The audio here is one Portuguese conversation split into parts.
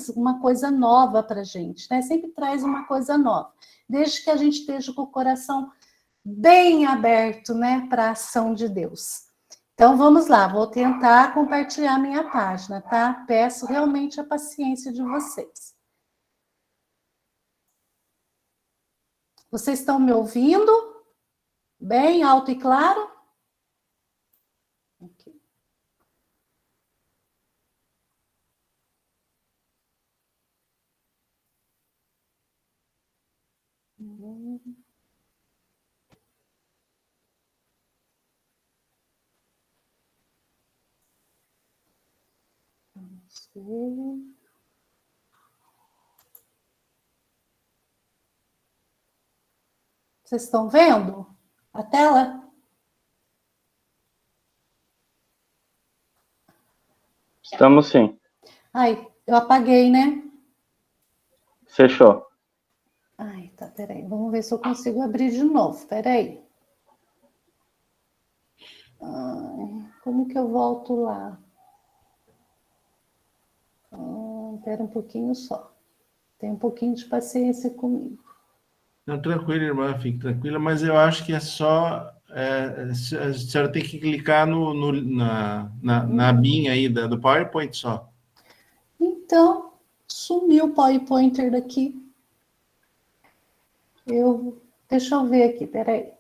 traz uma coisa nova para a gente, né? Sempre traz uma coisa nova, desde que a gente esteja com o coração bem aberto, né, para a ação de Deus. Então, vamos lá, vou tentar compartilhar minha página, tá? Peço realmente a paciência de vocês. Vocês estão me ouvindo? Bem alto e claro? Ok. Vamos ver. Vocês estão vendo a tela? Estamos sim. Ai, eu apaguei, né? Fechou. Ai, tá, peraí. Vamos ver se eu consigo abrir de novo. Peraí. Ai, como que eu volto lá? Espera um pouquinho só. Tem um pouquinho de paciência comigo. Não, tranquilo, irmã, fique tranquila, mas eu acho que é só... a senhora tem que clicar na abinha aí do PowerPoint só. Então, sumiu o PowerPointer daqui. Deixa eu ver aqui, peraí.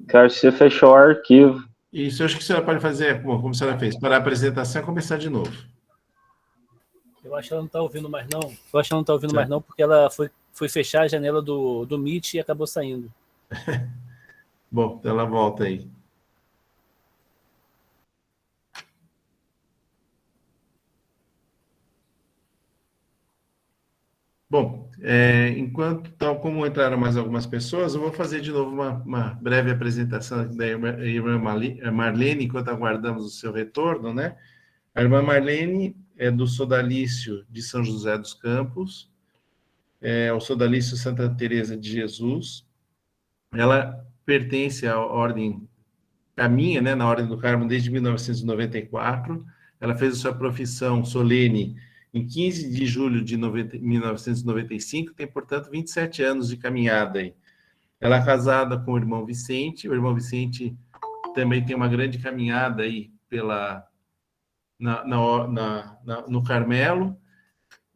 Cara, você fechou o arquivo. Isso, eu acho que a senhora pode fazer, como a senhora fez, parar a apresentação e começar de novo. Eu acho que ela não está ouvindo mais, não. Eu acho que ela não está ouvindo mais, não, porque ela foi fechar a janela do Meet e acabou saindo. Bom, então ela volta aí. Bom, enquanto, tal como entraram mais algumas pessoas, eu vou fazer de novo uma breve apresentação da irmã Marlene, enquanto aguardamos o seu retorno, né? A irmã Marlene é do Sodalício de São José dos Campos, ao Sodalício Santa Teresa de Jesus. Ela pertence à ordem, caminha, né, na Ordem do Carmo desde 1994. Ela fez a sua profissão solene em 15 de julho de 1995, tem, portanto, 27 anos de caminhada aí. Ela é casada com o irmão Vicente também tem uma grande caminhada aí no Carmelo.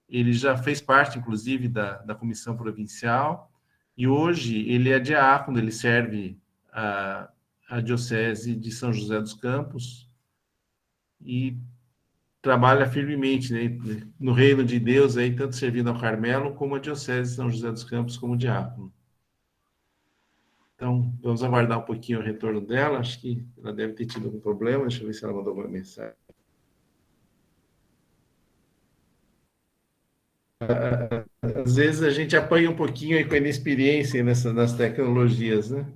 Ele já fez parte, inclusive, da comissão provincial, e hoje ele é diácono, ele serve a Diocese de São José dos Campos, e trabalha firmemente, né, no reino de Deus, aí, tanto servindo ao Carmelo, como a Diocese de São José dos Campos como diácono. Então, vamos aguardar um pouquinho o retorno dela. Acho que ela deve ter tido algum problema. Deixa eu ver se ela mandou alguma mensagem. Às vezes a gente apanha um pouquinho aí com a inexperiência nas tecnologias, né?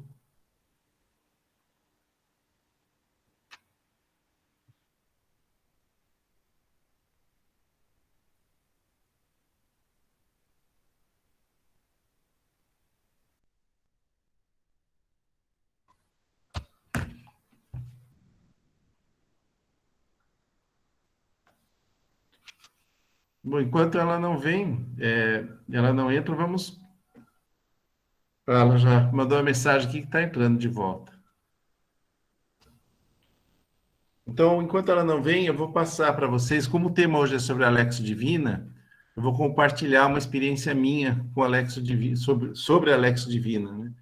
Bom, enquanto ela não vem, ela não entra, vamos... Ela já mandou uma mensagem aqui que está entrando de volta. Então, enquanto ela não vem, eu vou passar para vocês, como o tema hoje é sobre a Alexo Divina, eu vou compartilhar uma experiência minha com Alexo Divina, sobre a Alexo Divina, né?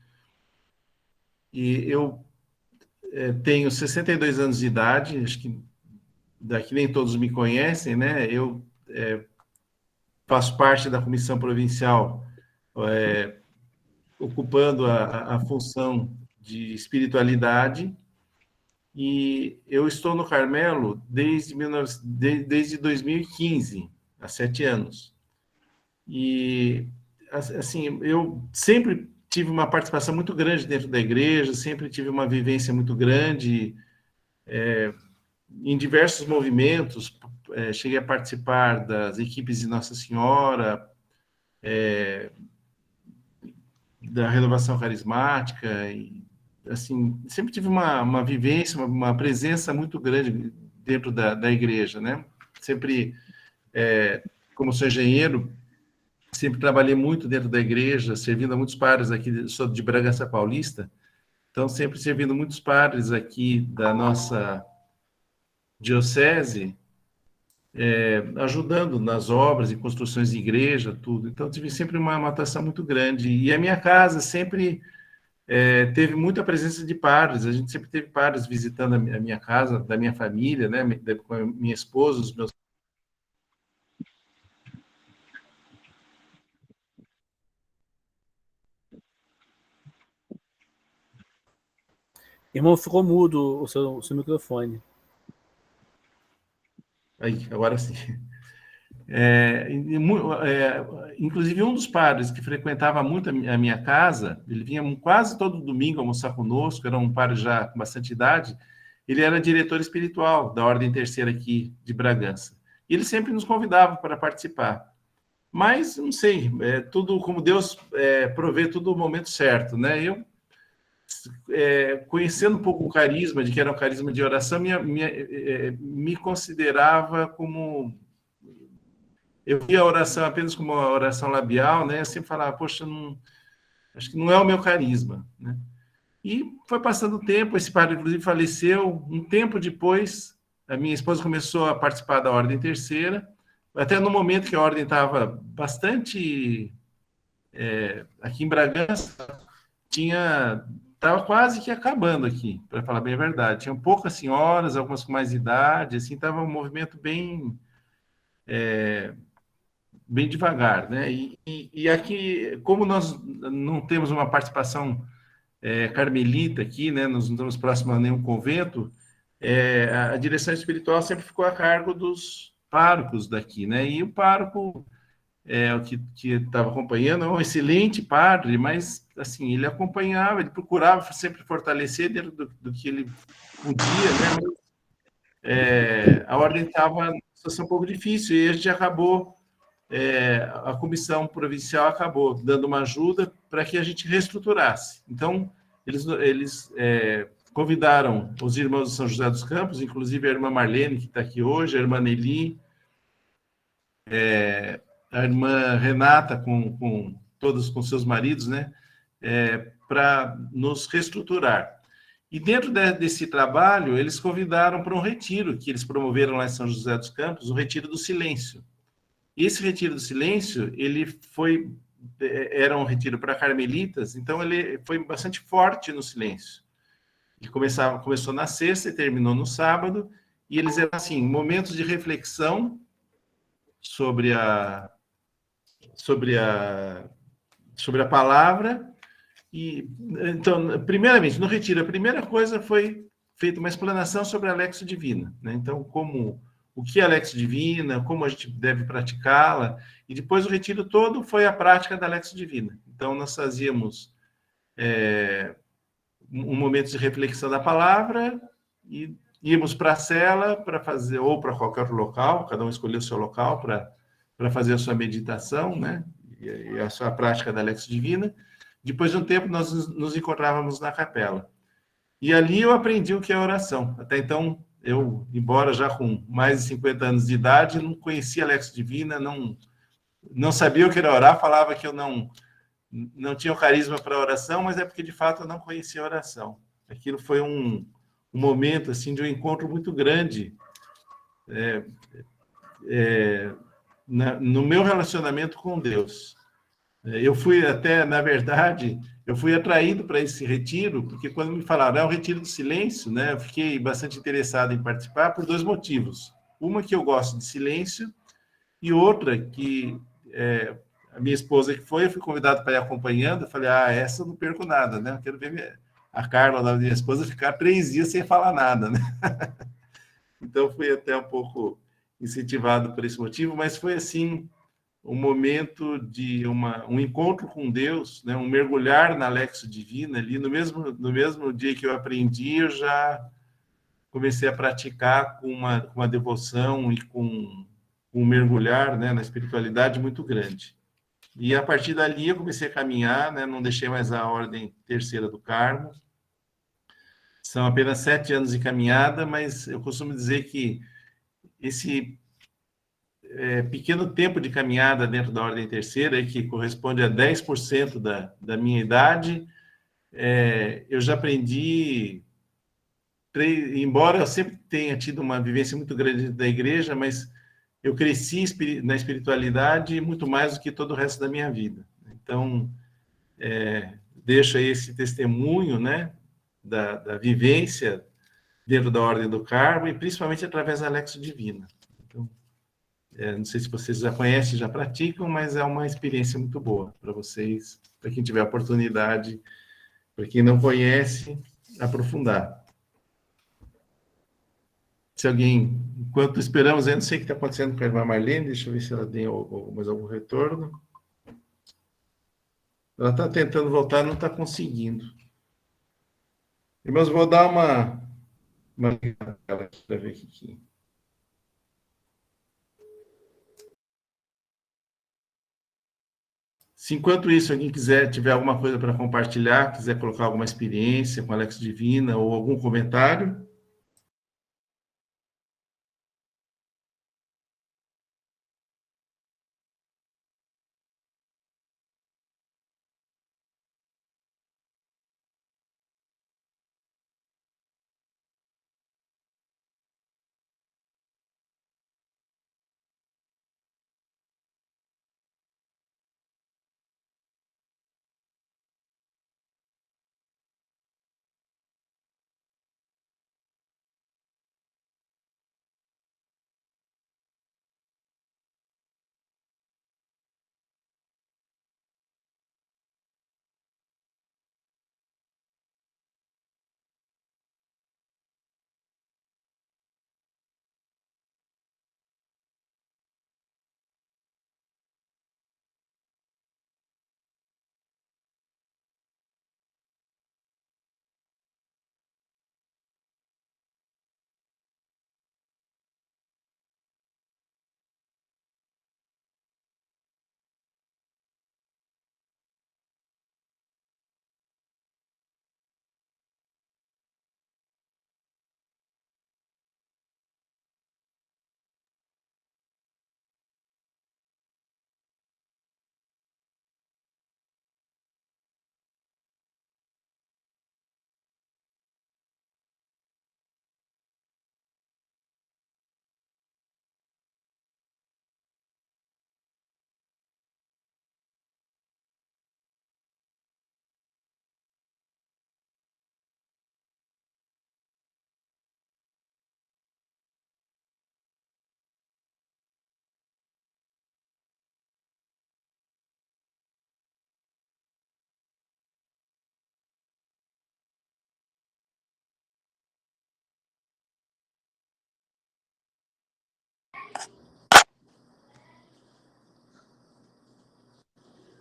E eu tenho 62 anos de idade, acho que daqui nem todos me conhecem, né? Eu faço parte da comissão provincial, ocupando a função de espiritualidade, e eu estou no Carmelo desde 2015, há 7 anos. E, assim, eu sempre tive uma participação muito grande dentro da igreja, sempre tive uma vivência muito grande em diversos movimentos. Cheguei a participar das equipes de Nossa Senhora, da renovação carismática, e, assim, sempre tive uma vivência, uma presença muito grande dentro da igreja, né? Sempre como sou engenheiro, sempre trabalhei muito dentro da igreja, servindo a muitos padres aqui, sou de Bragança Paulista, então sempre servindo muitos padres aqui da nossa diocese, ajudando nas obras e construções de igreja, tudo. Então tive sempre uma atuação muito grande. E a minha casa sempre teve muita presença de padres, a gente sempre teve padres visitando a minha casa, da minha família, né, com a minha esposa, os meus. Irmão, ficou mudo o seu microfone. Aí, agora sim. Inclusive, um dos padres que frequentava muito a minha casa, ele vinha quase todo domingo almoçar conosco, era um padre já com bastante idade, ele era diretor espiritual da Ordem Terceira aqui de Bragança. E ele sempre nos convidava para participar. Mas, não sei, tudo como Deus provê tudo no momento certo, né? Eu, conhecendo um pouco o carisma, de que era um carisma de oração, me considerava como... Eu via a oração apenas como uma oração labial, né? Eu sempre falava, poxa, acho que não é o meu carisma, né? E foi passando o tempo, esse padre, inclusive, faleceu. Um tempo depois, a minha esposa começou a participar da Ordem Terceira, até no momento que a Ordem estava bastante... aqui em Bragança, estava quase que acabando aqui, para falar bem a verdade. Tinham poucas senhoras, algumas com mais idade, assim, estava um movimento bem devagar, né? E aqui, como nós não temos uma participação carmelita aqui, né? Nós não estamos próximos a nenhum convento, a direção espiritual sempre ficou a cargo dos párocos daqui, né? E o pároco, o que estava acompanhando, é um excelente padre, mas, assim, ele acompanhava, ele procurava sempre fortalecer dentro do que ele podia, né? Mas, a ordem estava numa situação um pouco difícil e a gente acabou... a comissão provincial acabou dando uma ajuda para que a gente reestruturasse. Então, eles convidaram os irmãos de São José dos Campos, inclusive a irmã Marlene, que está aqui hoje, a irmã Nelly, a irmã Renata, todos com seus maridos, né, para nos reestruturar. E dentro desse trabalho, eles convidaram para um retiro que eles promoveram lá em São José dos Campos, o Retiro do Silêncio. E esse Retiro do Silêncio, era um retiro para carmelitas, então ele foi bastante forte no silêncio. Ele começou na sexta e terminou no sábado, e eles eram, assim, momentos de reflexão sobre a palavra. E, então, primeiramente, no retiro, a primeira coisa foi feita uma explanação sobre a Lexio Divina, né? Então, o que é a Lexio Divina, como a gente deve praticá-la, e depois o retiro todo foi a prática da Lexio Divina. Então, nós fazíamos um momento de reflexão da palavra e íamos para a cela para fazer, ou para qualquer outro local, cada um escolheu o seu local para fazer a sua meditação, né? E a sua prática da Lexio Divina. Depois de um tempo, nós nos encontrávamos na capela. E ali eu aprendi o que é oração. Até então, eu, embora já com mais de 50 anos de idade, não conhecia a Lexio Divina, não sabia o que era orar, falava que eu não tinha o carisma para oração, mas é porque, de fato, eu não conhecia a oração. Aquilo foi um momento, assim, de um encontro muito grande no meu relacionamento com Deus. Eu fui até, na verdade, eu fui atraído para esse retiro, porque quando me falaram, é o Retiro do Silêncio, né, eu fiquei bastante interessado em participar por dois motivos. Uma, que eu gosto de silêncio, e outra, que a minha esposa que foi, eu fui convidado para ir acompanhando, eu falei, essa eu não perco nada, né, eu quero ver a Carla, a minha esposa, ficar 3 dias sem falar nada, né. Então, fui até um pouco incentivado por esse motivo, mas foi, assim, um momento de um encontro com Deus, né? Um mergulhar na Lexio Divina ali, no mesmo dia que eu aprendi, eu já comecei a praticar com uma devoção e com um mergulhar, né, na espiritualidade muito grande. E a partir dali eu comecei a caminhar, né? Não deixei mais a Ordem Terceira do Carmo. São apenas 7 anos de caminhada, mas eu costumo dizer que pequeno tempo de caminhada dentro da Ordem Terceira, que corresponde a 10% da minha idade, eu já aprendi, embora eu sempre tenha tido uma vivência muito grande da igreja, mas eu cresci na espiritualidade muito mais do que todo o resto da minha vida. Então, deixo aí esse testemunho, né, da vivência dentro da Ordem do Carmo, e principalmente através da Lexio Divina. Então, não sei se vocês já conhecem, já praticam, mas é uma experiência muito boa para vocês, para quem tiver oportunidade, para quem não conhece, aprofundar. Se alguém, enquanto esperamos, eu não sei o que está acontecendo com a irmã Marlene, deixa eu ver se ela tem mais algum retorno. Ela está tentando voltar, não está conseguindo. Irmãos, vou dar uma para ver aqui. Se enquanto isso alguém tiver alguma coisa para compartilhar, quiser colocar alguma experiência com a Lexio Divina ou algum comentário.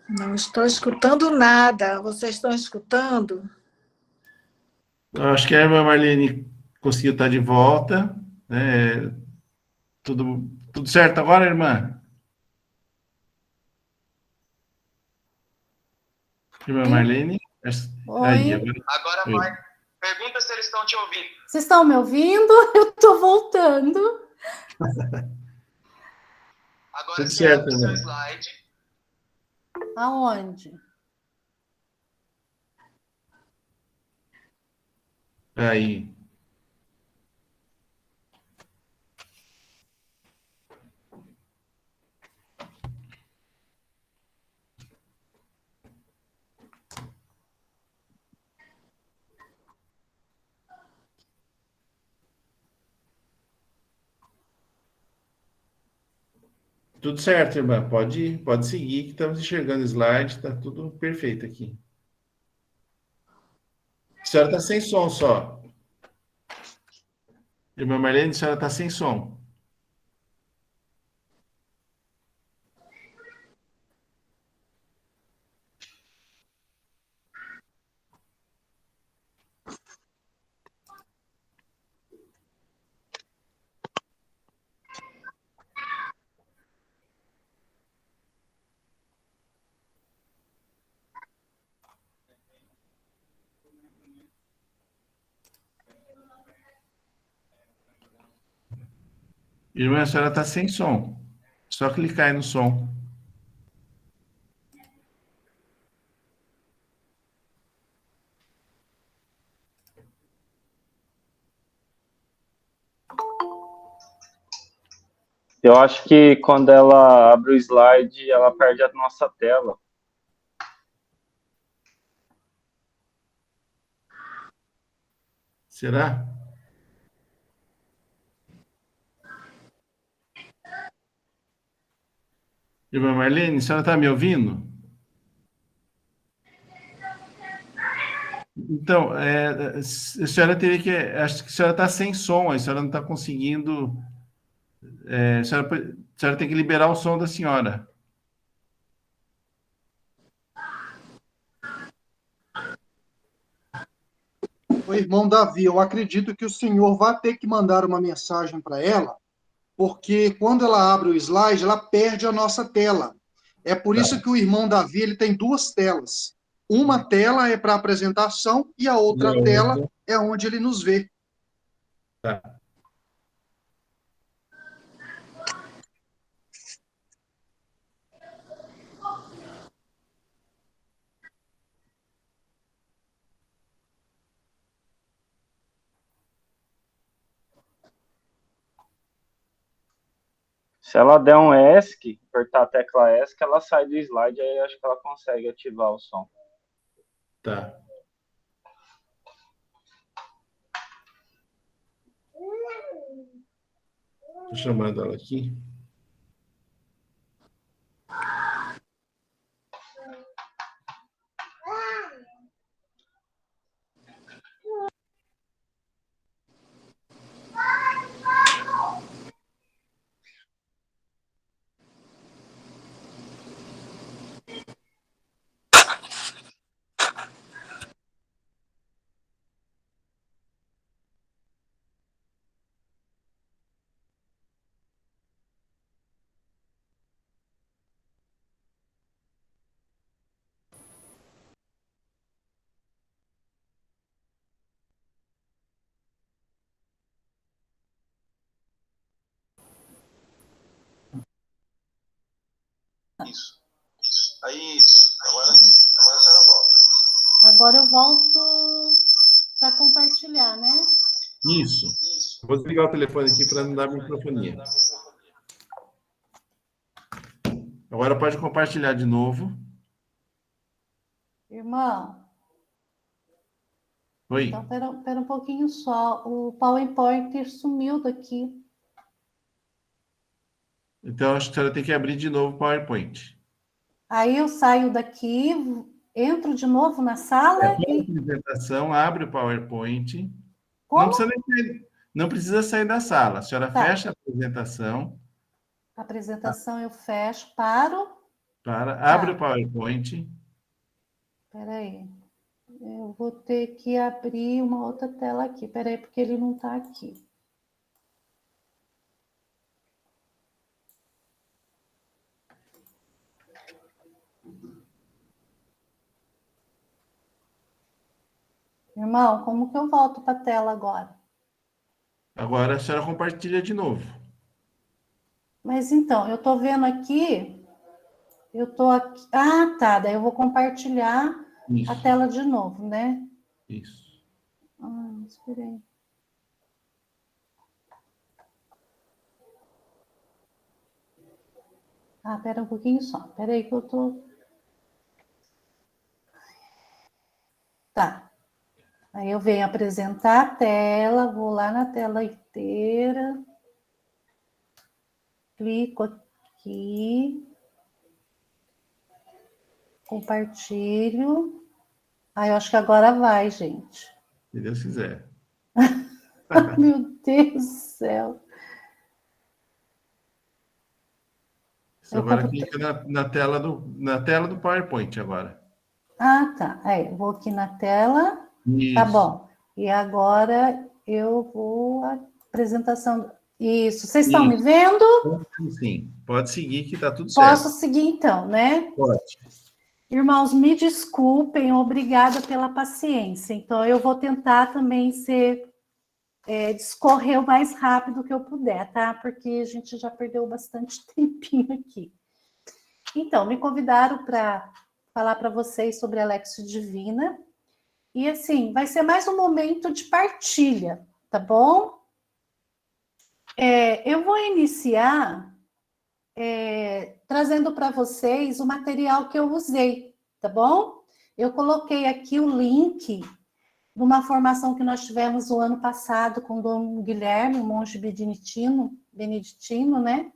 Não estou escutando nada. Vocês estão escutando? Eu acho que a irmã Marlene conseguiu estar de volta. Né? Tudo certo agora, irmã? Irmã Marlene? Aí, Oi. Agora vai. Pergunta se eles estão te ouvindo. Vocês estão me ouvindo? Eu estou voltando. Agora Tudo você certo, abre o seu irmã. slide. Aonde? Aí. Tudo certo, irmã. Pode seguir, que estamos enxergando o slide, está tudo perfeito aqui. A senhora está sem som só. Irmã Marlene, a senhora está sem som. Irmã, a senhora está sem som. Só clicar aí no som. Eu acho que quando ela abre o slide, ela perde a nossa tela. Será? Irmã Marlene, a senhora está me ouvindo? Então, a senhora teria que. Acho que a senhora está sem som, a senhora não está conseguindo. A senhora tem que liberar o som da senhora. O irmão Davi, eu acredito que o senhor vai ter que mandar uma mensagem para ela, porque quando ela abre o slide, ela perde a nossa tela. É por isso que o irmão Davi ele tem duas telas. Uma tela é para apresentação e a outra tela é onde ele nos vê. Tá. Se ela der um ESC, apertar a tecla ESC, ela sai do slide, aí acho que ela consegue ativar o som. Tá. Estou chamando ela aqui. Isso. Aí, isso. Agora a senhora volta. Agora eu volto para compartilhar, né? Isso. Vou desligar o telefone aqui para não dar microfonia. Agora pode compartilhar de novo. Irmão, Oi. então pera um pouquinho só. O PowerPoint sumiu daqui. Então, acho que a senhora tem que abrir de novo o PowerPoint. Aí eu saio daqui, entro de novo na sala A e... apresentação, abre o PowerPoint. Como? Não precisa sair da sala. A senhora Tá. fecha a apresentação. A apresentação eu fecho, paro. Abre o PowerPoint. Espera aí. Eu vou ter que abrir uma outra tela aqui. Espera aí, porque ele não está aqui. Irmão, como que eu volto para a tela agora? Agora a senhora compartilha de novo. Mas então, eu estou vendo aqui, eu estou aqui. Ah, tá. Daí eu vou compartilhar Isso. a tela de novo, né? Isso. Ah, espera aí. Ah, espera um pouquinho só. Espera aí que eu tô. Tá. Aí eu venho apresentar a tela, vou lá na tela inteira. Clico aqui. Compartilho. Aí eu acho que agora vai, gente. Se Deus quiser. Meu Deus do céu. Você agora clica na tela do PowerPoint agora. Ah, tá. Aí, eu vou aqui na tela. Isso. Tá bom. E agora eu vou à apresentação. Isso. Vocês estão me vendo? Sim. Pode seguir que tá tudo certo. Posso seguir então, né? Pode. Irmãos, me desculpem, obrigada pela paciência. Então, eu vou tentar também ser discorrer o mais rápido que eu puder, tá? Porque a gente já perdeu bastante tempinho aqui. Então, me convidaram para falar para vocês sobre a Lexio Divina. E, assim, vai ser mais um momento de partilha, tá bom? Eu vou iniciar trazendo para vocês o material que eu usei, tá bom? Eu coloquei aqui o link de uma formação que nós tivemos o ano passado com o Dom Guilherme, um monge beneditino, né?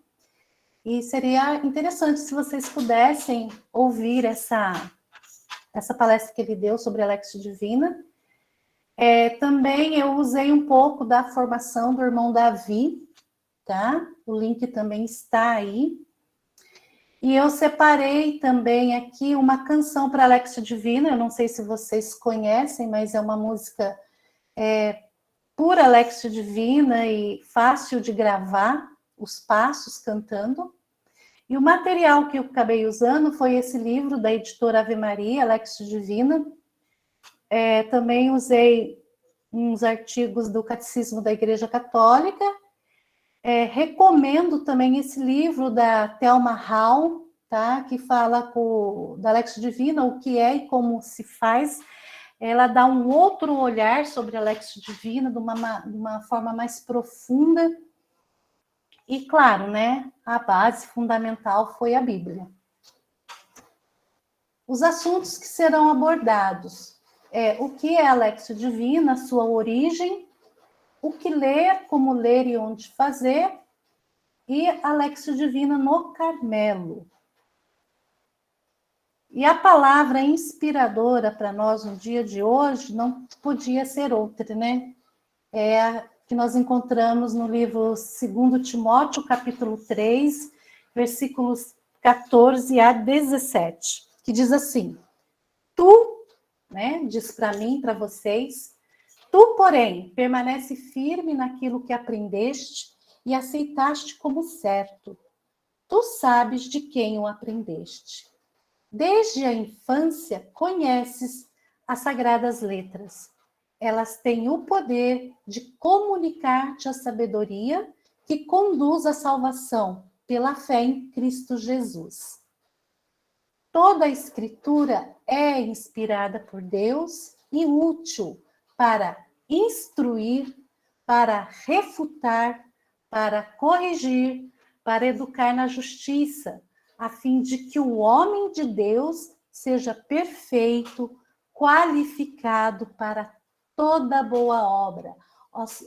E seria interessante se vocês pudessem ouvir essa palestra que ele deu sobre a Lexio Divina. Também eu usei um pouco da formação do irmão Davi, tá? O link também está aí. E eu separei também aqui uma canção para a Lexio Divina, eu não sei se vocês conhecem, mas é uma música pura Lexio Divina e fácil de gravar, os passos cantando. E o material que eu acabei usando foi esse livro da editora Ave Maria, Lexio Divina. Também usei uns artigos do Catecismo da Igreja Católica. Recomendo também esse livro da Thelma Hall, tá? Que fala da Lexio Divina, o que é e como se faz. Ela dá um outro olhar sobre a Lexio Divina, de uma forma mais profunda. E, claro, né, a base fundamental foi a Bíblia. Os assuntos que serão abordados o que é a Lexio Divina, sua origem, o que ler, como ler e onde fazer, e a Lexio Divina no Carmelo. E a palavra inspiradora para nós no dia de hoje não podia ser outra, né? É a que nós encontramos no livro 2 Timóteo, capítulo 3, versículos 14 a 17, que diz assim: Tu, né, diz para mim, para vocês, tu, porém, permanece firme naquilo que aprendeste e aceitaste como certo. Tu sabes de quem o aprendeste. Desde a infância conheces as sagradas letras. Elas têm o poder de comunicar-te a sabedoria que conduz à salvação pela fé em Cristo Jesus. Toda a Escritura é inspirada por Deus e útil para instruir, para refutar, para corrigir, para educar na justiça, a fim de que o homem de Deus seja perfeito, qualificado para toda boa obra.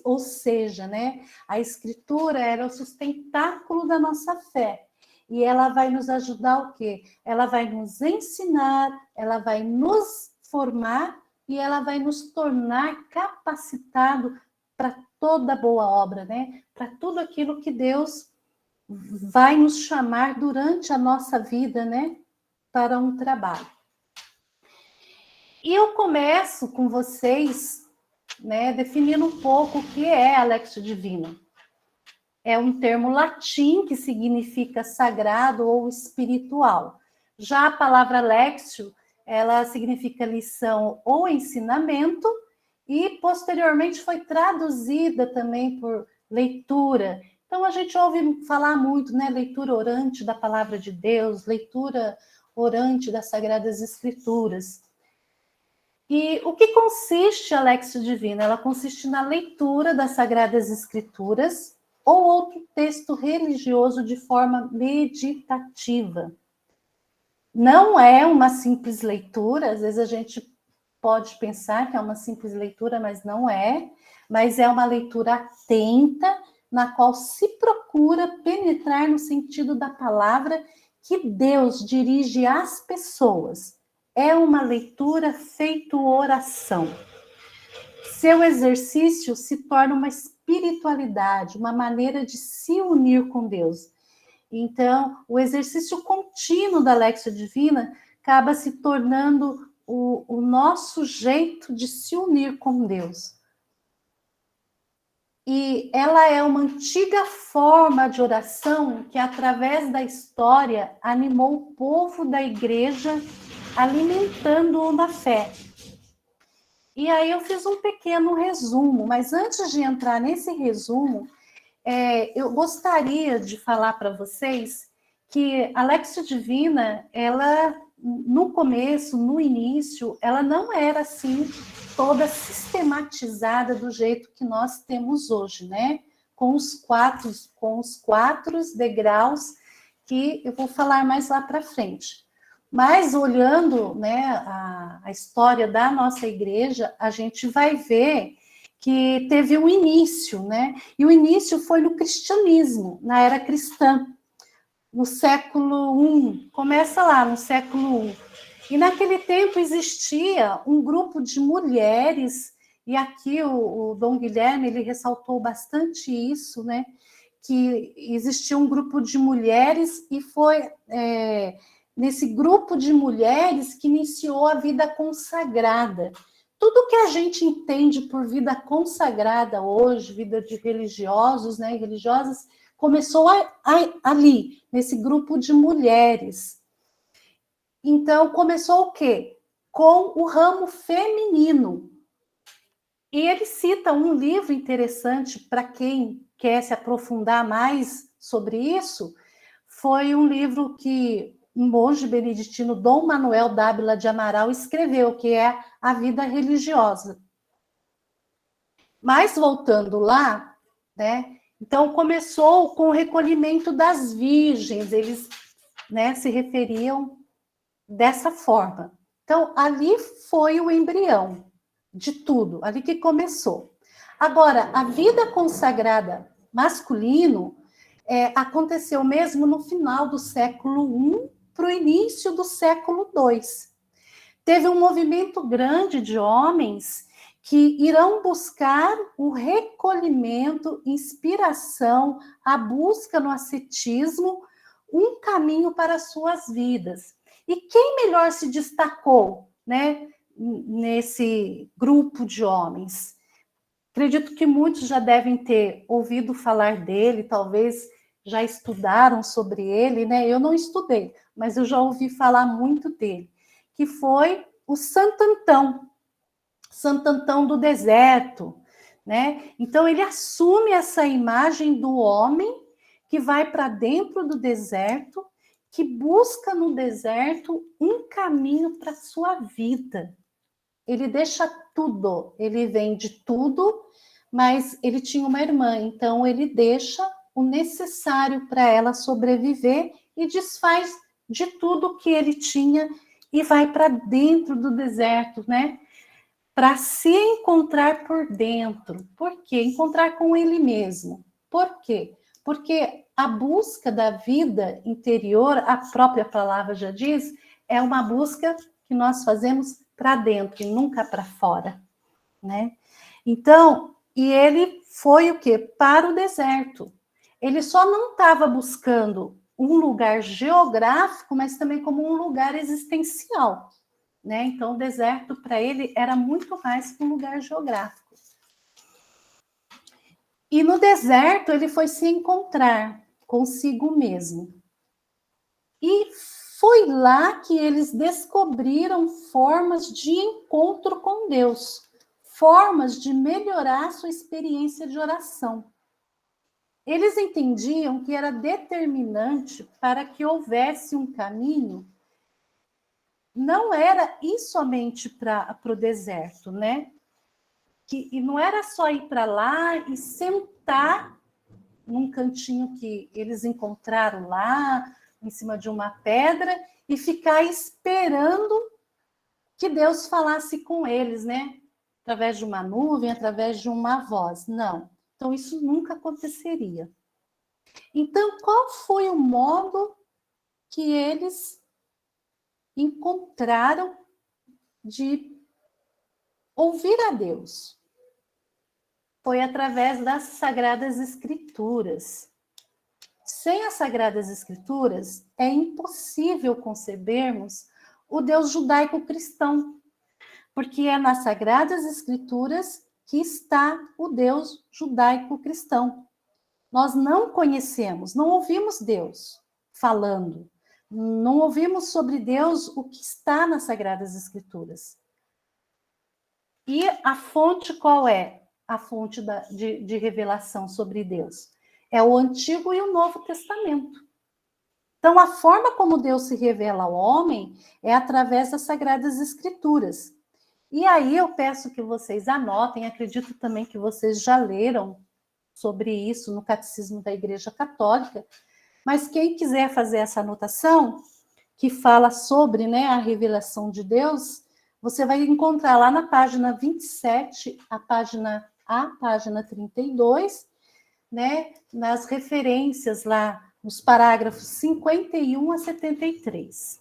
Ou seja, né, a Escritura era o sustentáculo da nossa fé. E ela vai nos ajudar o quê? Ela vai nos ensinar, ela vai nos formar e ela vai nos tornar capacitado para toda boa obra, né? Para tudo aquilo que Deus vai nos chamar durante a nossa vida, né? Para um trabalho. E eu começo com vocês, né, definindo um pouco o que é a Lexio Divina. É um termo latim que significa sagrado ou espiritual. Já a palavra Lexio, ela significa lição ou ensinamento, e posteriormente foi traduzida também por leitura. Então a gente ouve falar muito, né, leitura orante da palavra de Deus, leitura orante das Sagradas Escrituras. E o que consiste a Lexio Divina? Ela consiste na leitura das Sagradas Escrituras ou outro texto religioso de forma meditativa. Não é uma simples leitura, às vezes a gente pode pensar que é uma simples leitura, mas não é. Mas é uma leitura atenta, na qual se procura penetrar no sentido da palavra que Deus dirige às pessoas. É uma leitura feito oração. Seu exercício se torna uma espiritualidade, uma maneira de se unir com Deus. Então, o exercício contínuo da Lexio Divina acaba se tornando o nosso jeito de se unir com Deus. E ela é uma antiga forma de oração que, através da história, animou o povo da igreja, alimentando-o na fé. E aí eu fiz um pequeno resumo, mas antes de entrar nesse resumo, eu gostaria de falar para vocês que a Lexio Divina, ela, no começo, no início, ela não era assim, toda sistematizada do jeito que nós temos hoje, né? Com os quatro degraus que eu vou falar mais lá para frente. Mas olhando, né, a história da nossa igreja, a gente vai ver que teve um início, né? E o início foi no cristianismo, na era cristã, no século I. Começa lá, no século I. E naquele tempo existia um grupo de mulheres, e aqui o Dom Guilherme, ele ressaltou bastante isso, né? Que existia um grupo de mulheres e foi nesse grupo de mulheres que iniciou a vida consagrada. Tudo que a gente entende por vida consagrada hoje, vida de religiosos, né, religiosas, começou ali, nesse grupo de mulheres. Então, começou o quê? Com o ramo feminino. E ele cita um livro interessante para quem quer se aprofundar mais sobre isso. Foi um livro que um monge beneditino, Dom Manuel Dávila de Amaral, escreveu, que é A Vida Religiosa. Mas voltando lá, né? Então começou com o recolhimento das virgens, eles, né, se referiam dessa forma. Então ali foi o embrião de tudo, ali que começou. Agora, a vida consagrada masculino aconteceu mesmo no final do século I para o início do século II. Teve um movimento grande de homens que irão buscar o recolhimento, inspiração, a busca no ascetismo, um caminho para as suas vidas. E quem melhor se destacou, né, nesse grupo de homens? Acredito que muitos já devem ter ouvido falar dele, talvez já estudaram sobre ele, né? Eu não estudei, mas eu já ouvi falar muito dele, que foi o Santo Antão do deserto, né? Então ele assume essa imagem do homem que vai para dentro do deserto, que busca no deserto um caminho para a sua vida. Ele deixa tudo, ele vende tudo, mas ele tinha uma irmã, então ele deixa o necessário para ela sobreviver e desfaz de tudo que ele tinha e vai para dentro do deserto, né? Para se encontrar por dentro. Por quê? Encontrar com ele mesmo. Por quê? Porque a busca da vida interior, a própria palavra já diz, é uma busca que nós fazemos para dentro e nunca para fora, né? Então, e ele foi o quê? Para o deserto. Ele só não estava buscando um lugar geográfico, mas também como um lugar existencial, né? Então, o deserto para ele era muito mais que um lugar geográfico. E no deserto ele foi se encontrar consigo mesmo. E foi lá que eles descobriram formas de encontro com Deus, formas de melhorar sua experiência de oração. Eles entendiam que era determinante para que houvesse um caminho, não era ir somente para o deserto, né? E não era só ir para lá e sentar num cantinho que eles encontraram lá, em cima de uma pedra, e ficar esperando que Deus falasse com eles, né? Através de uma nuvem, através de uma voz. Não. Então, isso nunca aconteceria. Então, qual foi o modo que eles encontraram de ouvir a Deus? Foi através das Sagradas Escrituras. Sem as Sagradas Escrituras, é impossível concebermos o Deus judaico-cristão, porque é nas Sagradas Escrituras que está o Deus judaico-cristão. Nós não conhecemos, não ouvimos Deus falando, não ouvimos sobre Deus o que está nas Sagradas Escrituras. E a fonte qual é? A fonte de revelação sobre Deus. É o Antigo e o Novo Testamento. Então, a forma como Deus se revela ao homem é através das Sagradas Escrituras. E aí eu peço que vocês anotem, acredito também que vocês já leram sobre isso no Catecismo da Igreja Católica, mas quem quiser fazer essa anotação, que fala sobre, né, a revelação de Deus, você vai encontrar lá na página 27, a página 32, né, nas referências lá, nos parágrafos 51 a 73.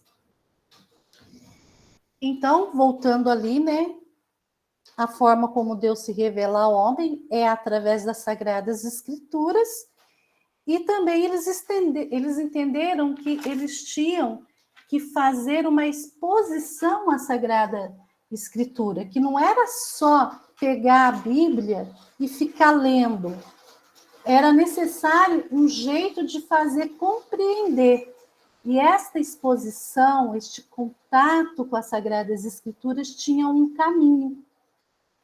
Então, voltando ali, né, a forma como Deus se revela ao homem é através das Sagradas Escrituras, e também eles entenderam que eles tinham que fazer uma exposição à Sagrada Escritura, que não era só pegar a Bíblia e ficar lendo, era necessário um jeito de fazer compreender. E esta exposição, este contato com as Sagradas Escrituras tinha um caminho.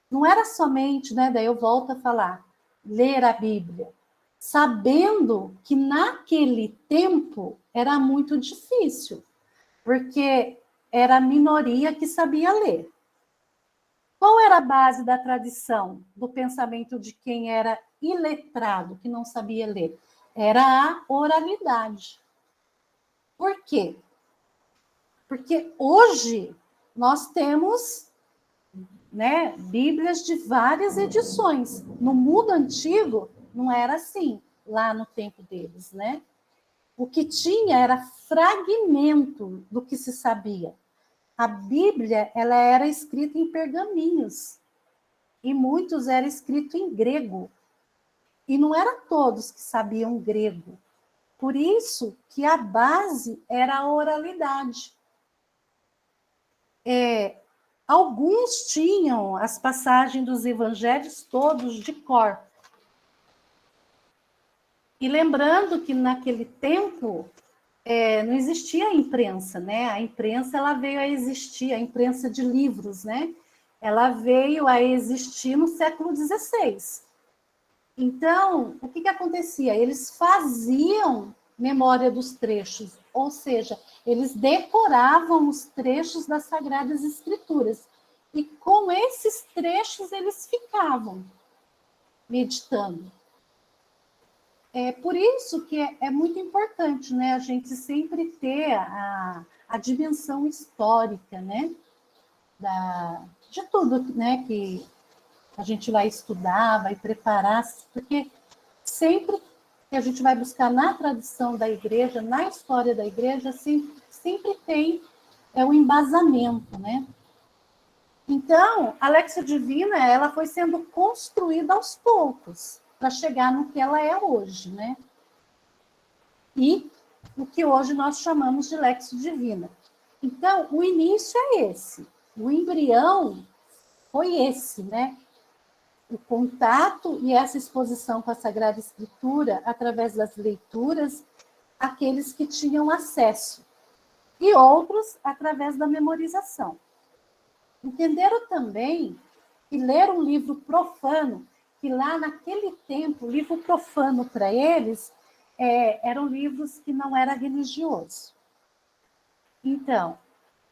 Não era somente, né, daí eu volto a falar, ler a Bíblia, sabendo que naquele tempo era muito difícil, porque era a minoria que sabia ler. Qual era a base da tradição, do pensamento de quem era iletrado, que não sabia ler? Era a oralidade. Por quê? Porque hoje nós temos, né, Bíblias de várias edições. No mundo antigo não era assim, lá no tempo deles, né? O que tinha era fragmento do que se sabia. A Bíblia, ela era escrita em pergaminhos, e muitos era escrito em grego. E não era todos que sabiam grego. Por isso que a base era a oralidade. Alguns tinham as passagens dos evangelhos todos de cor. E lembrando que naquele tempo não existia a imprensa, né? A imprensa ela veio a existir, a imprensa de livros, né? Ela veio a existir no século XVI. Então, o que acontecia? Eles faziam memória dos trechos, ou seja, eles decoravam os trechos das Sagradas Escrituras. E com esses trechos eles ficavam meditando. É por isso que é muito importante, né, a gente sempre ter a dimensão histórica, né, de tudo, né, que a gente vai estudar, vai preparar, porque sempre que a gente vai buscar na tradição da igreja, na história da igreja, sempre tem um embasamento, né? Então, a Léxia Divina, ela foi sendo construída aos poucos, para chegar no que ela é hoje, né? E o que hoje nós chamamos de Léxia Divina. Então, o início é esse, o embrião foi esse, né? O contato e essa exposição com a Sagrada Escritura através das leituras, aqueles que tinham acesso, e outros através da memorização. Entenderam também que ler um livro profano, que lá naquele tempo, o livro profano para eles eram livros que não eram religiosos. Então,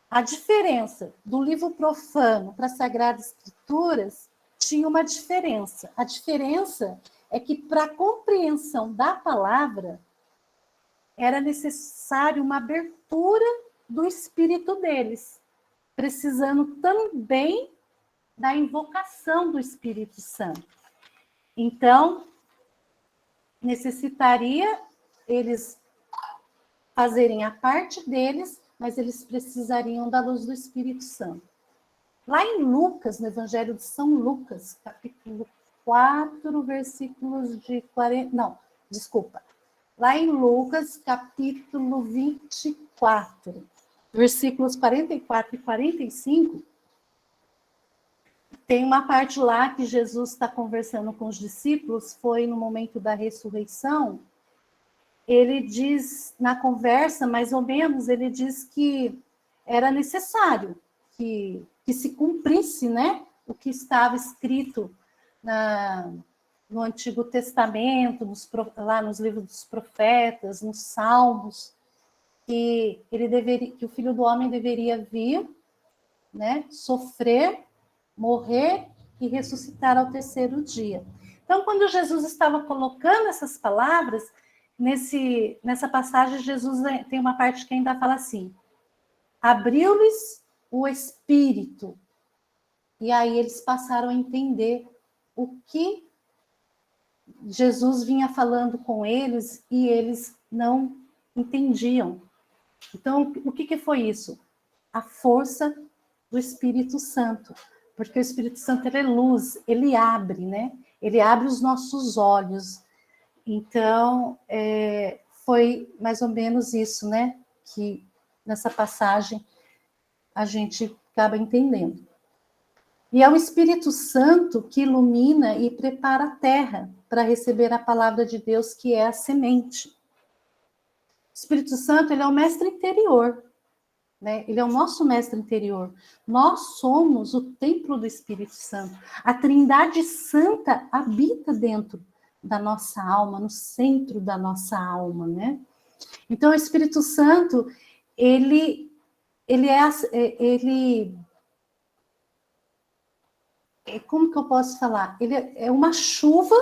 a diferença do livro profano para as Sagradas Escrituras tinha uma diferença. A diferença é que, para a compreensão da palavra, era necessário uma abertura do espírito deles, precisando também da invocação do Espírito Santo. Então, necessitaria eles fazerem a parte deles, mas eles precisariam da luz do Espírito Santo. Lá em Lucas, no Evangelho de São Lucas, capítulo 4, versículos de 40... Não, desculpa. Lá em Lucas, capítulo 24, versículos 44 e 45, tem uma parte lá que Jesus está conversando com os discípulos, foi no momento da ressurreição. Ele diz, na conversa, mais ou menos, ele diz que era necessário que se cumprisse, né, o que estava escrito no Antigo Testamento, lá nos livros dos profetas, nos Salmos, que que o Filho do Homem deveria vir, né, sofrer, morrer e ressuscitar ao terceiro dia. Então, quando Jesus estava colocando essas palavras, nessa passagem, Jesus tem uma parte que ainda fala assim: abriu-lhes o Espírito. E aí eles passaram a entender o que Jesus vinha falando com eles e eles não entendiam. Então, o que foi isso? A força do Espírito Santo. Porque o Espírito Santo, ele é luz, ele abre, né? Ele abre os nossos olhos. Então, foi mais ou menos isso, né? Que nessa passagem a gente acaba entendendo. E é o Espírito Santo que ilumina e prepara a terra para receber a palavra de Deus, que é a semente. O Espírito Santo, ele é o mestre interior, né? Ele é o nosso mestre interior. Nós somos o templo do Espírito Santo. A Trindade Santa habita dentro da nossa alma, no centro da nossa alma, né? Então, o Espírito Santo, como que eu posso falar? Ele é uma chuva,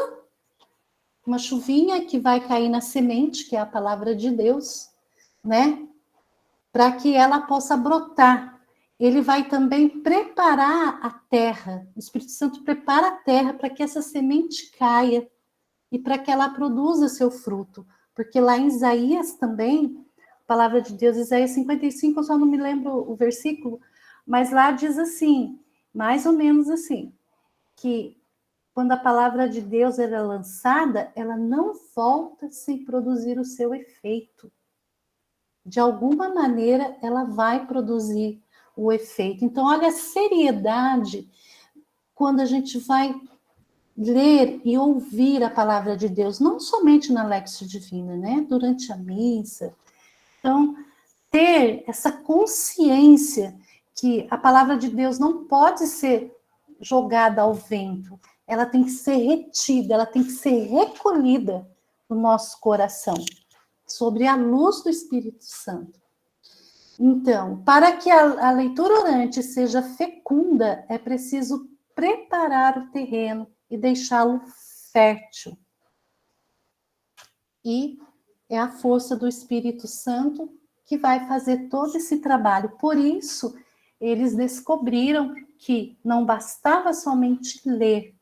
uma chuvinha que vai cair na semente, que é a palavra de Deus, né? Para que ela possa brotar. Ele vai também preparar a terra. O Espírito Santo prepara a terra para que essa semente caia e para que ela produza seu fruto. Porque lá em Isaías também, a palavra de Deus, Isaías 55, eu só não me lembro o versículo, mas lá diz assim, mais ou menos assim, que quando a palavra de Deus é lançada, ela não volta sem produzir o seu efeito. De alguma maneira, ela vai produzir o efeito. Então, olha a seriedade quando a gente vai ler e ouvir a palavra de Deus, não somente na Lexio Divina, né? Durante a missa. Então, ter essa consciência que a palavra de Deus não pode ser jogada ao vento, ela tem que ser retida, ela tem que ser recolhida no nosso coração, sobre a luz do Espírito Santo. Então, para que a leitura orante seja fecunda, é preciso preparar o terreno e deixá-lo fértil. E é a força do Espírito Santo que vai fazer todo esse trabalho. Por isso, eles descobriram que não bastava somente ler,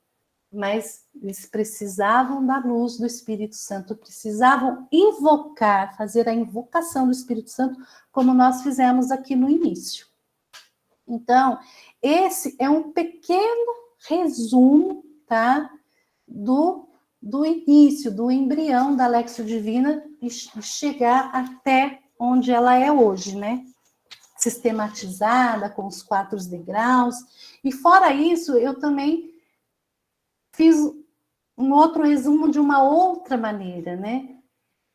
mas eles precisavam da luz do Espírito Santo, precisavam invocar, fazer a invocação do Espírito Santo, como nós fizemos aqui no início. Então, esse é um pequeno resumo, tá, do início, do embrião da Lexio Divina e chegar até onde ela é hoje, né? Sistematizada, com os 4 degraus. E fora isso, eu também fiz um outro resumo de uma outra maneira, né?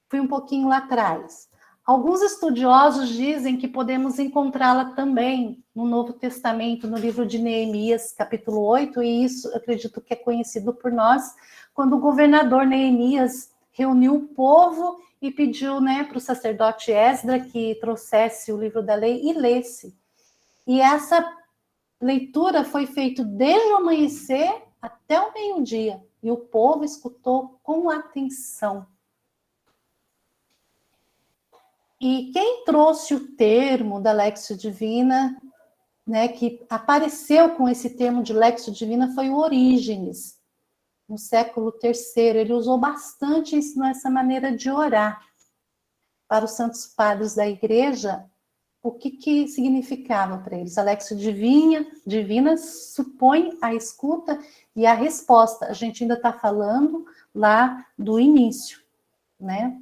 Fui um pouquinho lá atrás. Alguns estudiosos dizem que podemos encontrá-la também no Novo Testamento, no livro de Neemias, capítulo 8, e isso eu acredito que é conhecido por nós, quando o governador Neemias reuniu o povo e pediu, né, para o sacerdote Esdra que trouxesse o livro da lei e lesse. E essa leitura foi feita desde o amanhecer até o meio-dia, e o povo escutou com atenção. E quem trouxe o termo da Lexio Divina, né, que apareceu com esse termo de Lexio Divina, foi o Orígenes, no século III. Ele usou bastante isso nessa maneira de orar. Para os santos padres da igreja, o que significava para eles? A Lexio Divina supõe a escuta e a resposta. A gente ainda está falando lá do início, né?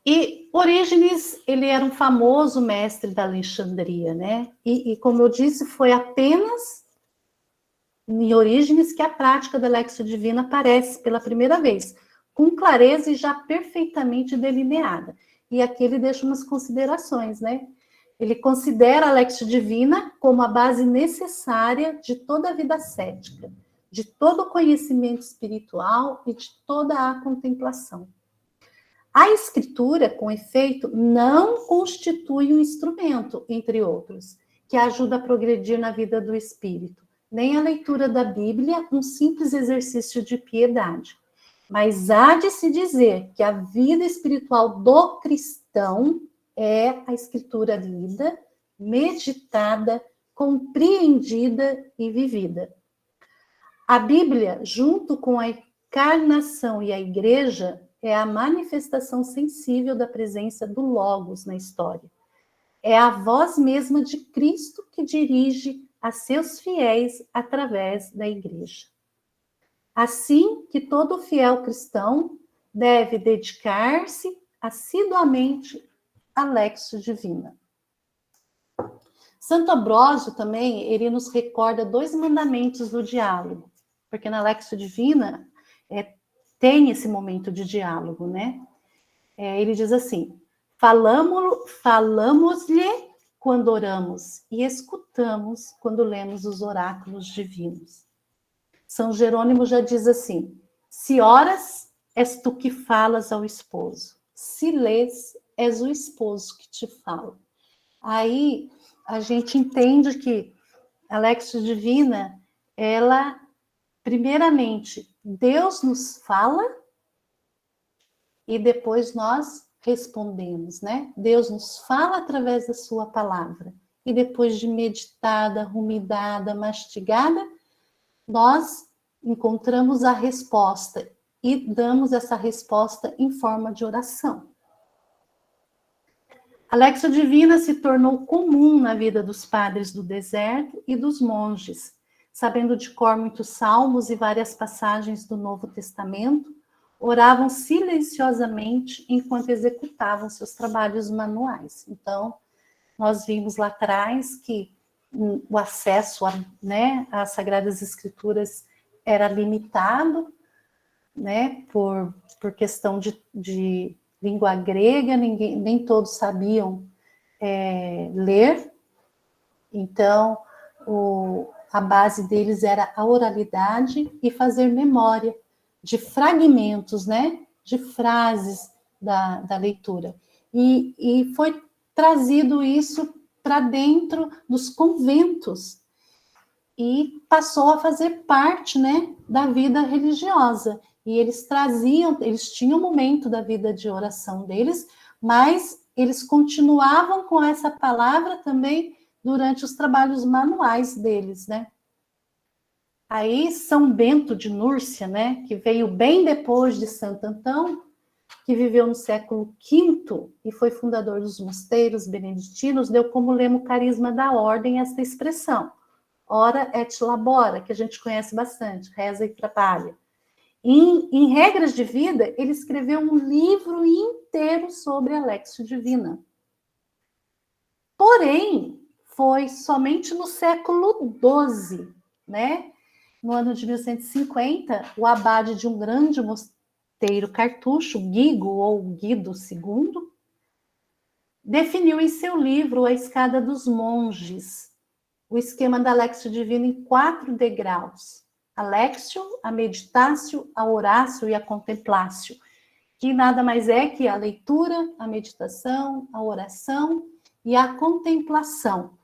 E Orígenes, ele era um famoso mestre da Alexandria, né? E como eu disse, foi apenas em Orígenes que a prática da Lexio Divina aparece pela primeira vez, com clareza e já perfeitamente delineada. E aqui ele deixa umas considerações, né? Ele considera a Lexio Divina como a base necessária de toda a vida ascética, de todo o conhecimento espiritual e de toda a contemplação. A escritura, com efeito, não constitui um instrumento, entre outros, que ajuda a progredir na vida do espírito, nem a leitura da Bíblia, um simples exercício de piedade. Mas há de se dizer que a vida espiritual do cristão é a escritura lida, meditada, compreendida e vivida. A Bíblia, junto com a encarnação e a igreja, é a manifestação sensível da presença do Logos na história. É a voz mesma de Cristo que dirige a seus fiéis através da igreja. Assim que todo fiel cristão deve dedicar-se assiduamente à Lexio Divina. Santo Ambrósio também, ele nos recorda 2 mandamentos do diálogo, porque na Lexio Divina tem esse momento de diálogo, né? Ele diz assim: falamos-lhe quando oramos e escutamos quando lemos os oráculos divinos. São Jerônimo já diz assim: se oras, és tu que falas ao esposo. Se lês, és o esposo que te fala. Aí a gente entende que a Lexio Divina, ela, primeiramente, Deus nos fala e depois nós respondemos, né? Deus nos fala através da sua palavra e depois de meditada, ruminada, mastigada, nós encontramos a resposta e damos essa resposta em forma de oração. A Lexio Divina se tornou comum na vida dos padres do deserto e dos monges, sabendo de cor muitos salmos e várias passagens do Novo Testamento, oravam silenciosamente enquanto executavam seus trabalhos manuais. Então, nós vimos lá atrás que o acesso às Sagradas Escrituras era limitado, né, por questão de língua grega, nem todos sabiam ler, então a base deles era a oralidade e fazer memória de fragmentos, né, de frases da leitura. E foi trazido isso para dentro dos conventos e passou a fazer parte, né, da vida religiosa. E eles tinham um momento da vida de oração deles, mas eles continuavam com essa palavra também durante os trabalhos manuais deles, né? Aí São Bento de Núrcia, né, que veio bem depois de Santo Antão, que viveu no século V e foi fundador dos mosteiros beneditinos, deu como lema o carisma da ordem esta expressão: ora et labora, que a gente conhece bastante, reza e trabalha. Em Regras de Vida, ele escreveu um livro inteiro sobre a Lexio Divina. Porém, foi somente no século XII, né? No ano de 1150, o abade de um grande mosteiro cartucho, Guigo ou Guido II, definiu em seu livro A Escada dos Monges, o esquema da Lexio Divina em 4 degraus: a Lexio, a Meditatio, a Oratio e a Contemplatio, que nada mais é que a leitura, a meditação, a oração e a contemplação.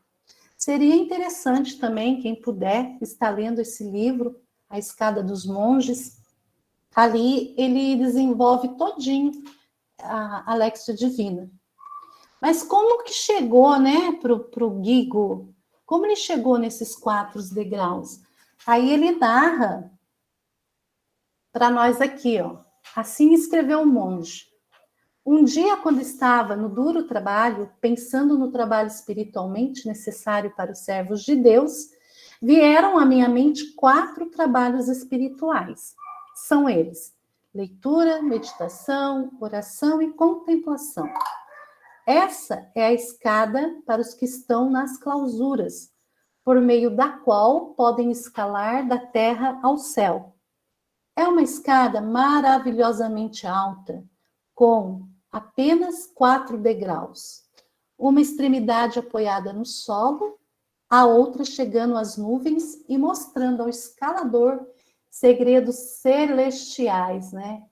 Seria interessante também, quem puder, estar lendo esse livro, A Escada dos Monges. Ali ele desenvolve todinho a Lexio Divina. Mas como que chegou, né, para o Guigo? Como ele chegou nesses 4 degraus? Aí ele narra para nós aqui, ó. Assim escreveu o monge: um dia, quando estava no duro trabalho, pensando no trabalho espiritualmente necessário para os servos de Deus, vieram à minha mente 4 trabalhos espirituais. São eles: leitura, meditação, oração e contemplação. Essa é a escada para os que estão nas clausuras, por meio da qual podem escalar da terra ao céu. É uma escada maravilhosamente alta, com apenas 4 degraus. uma extremidade apoiada no solo, a outra chegando às nuvens e mostrando ao escalador segredos celestiais, né?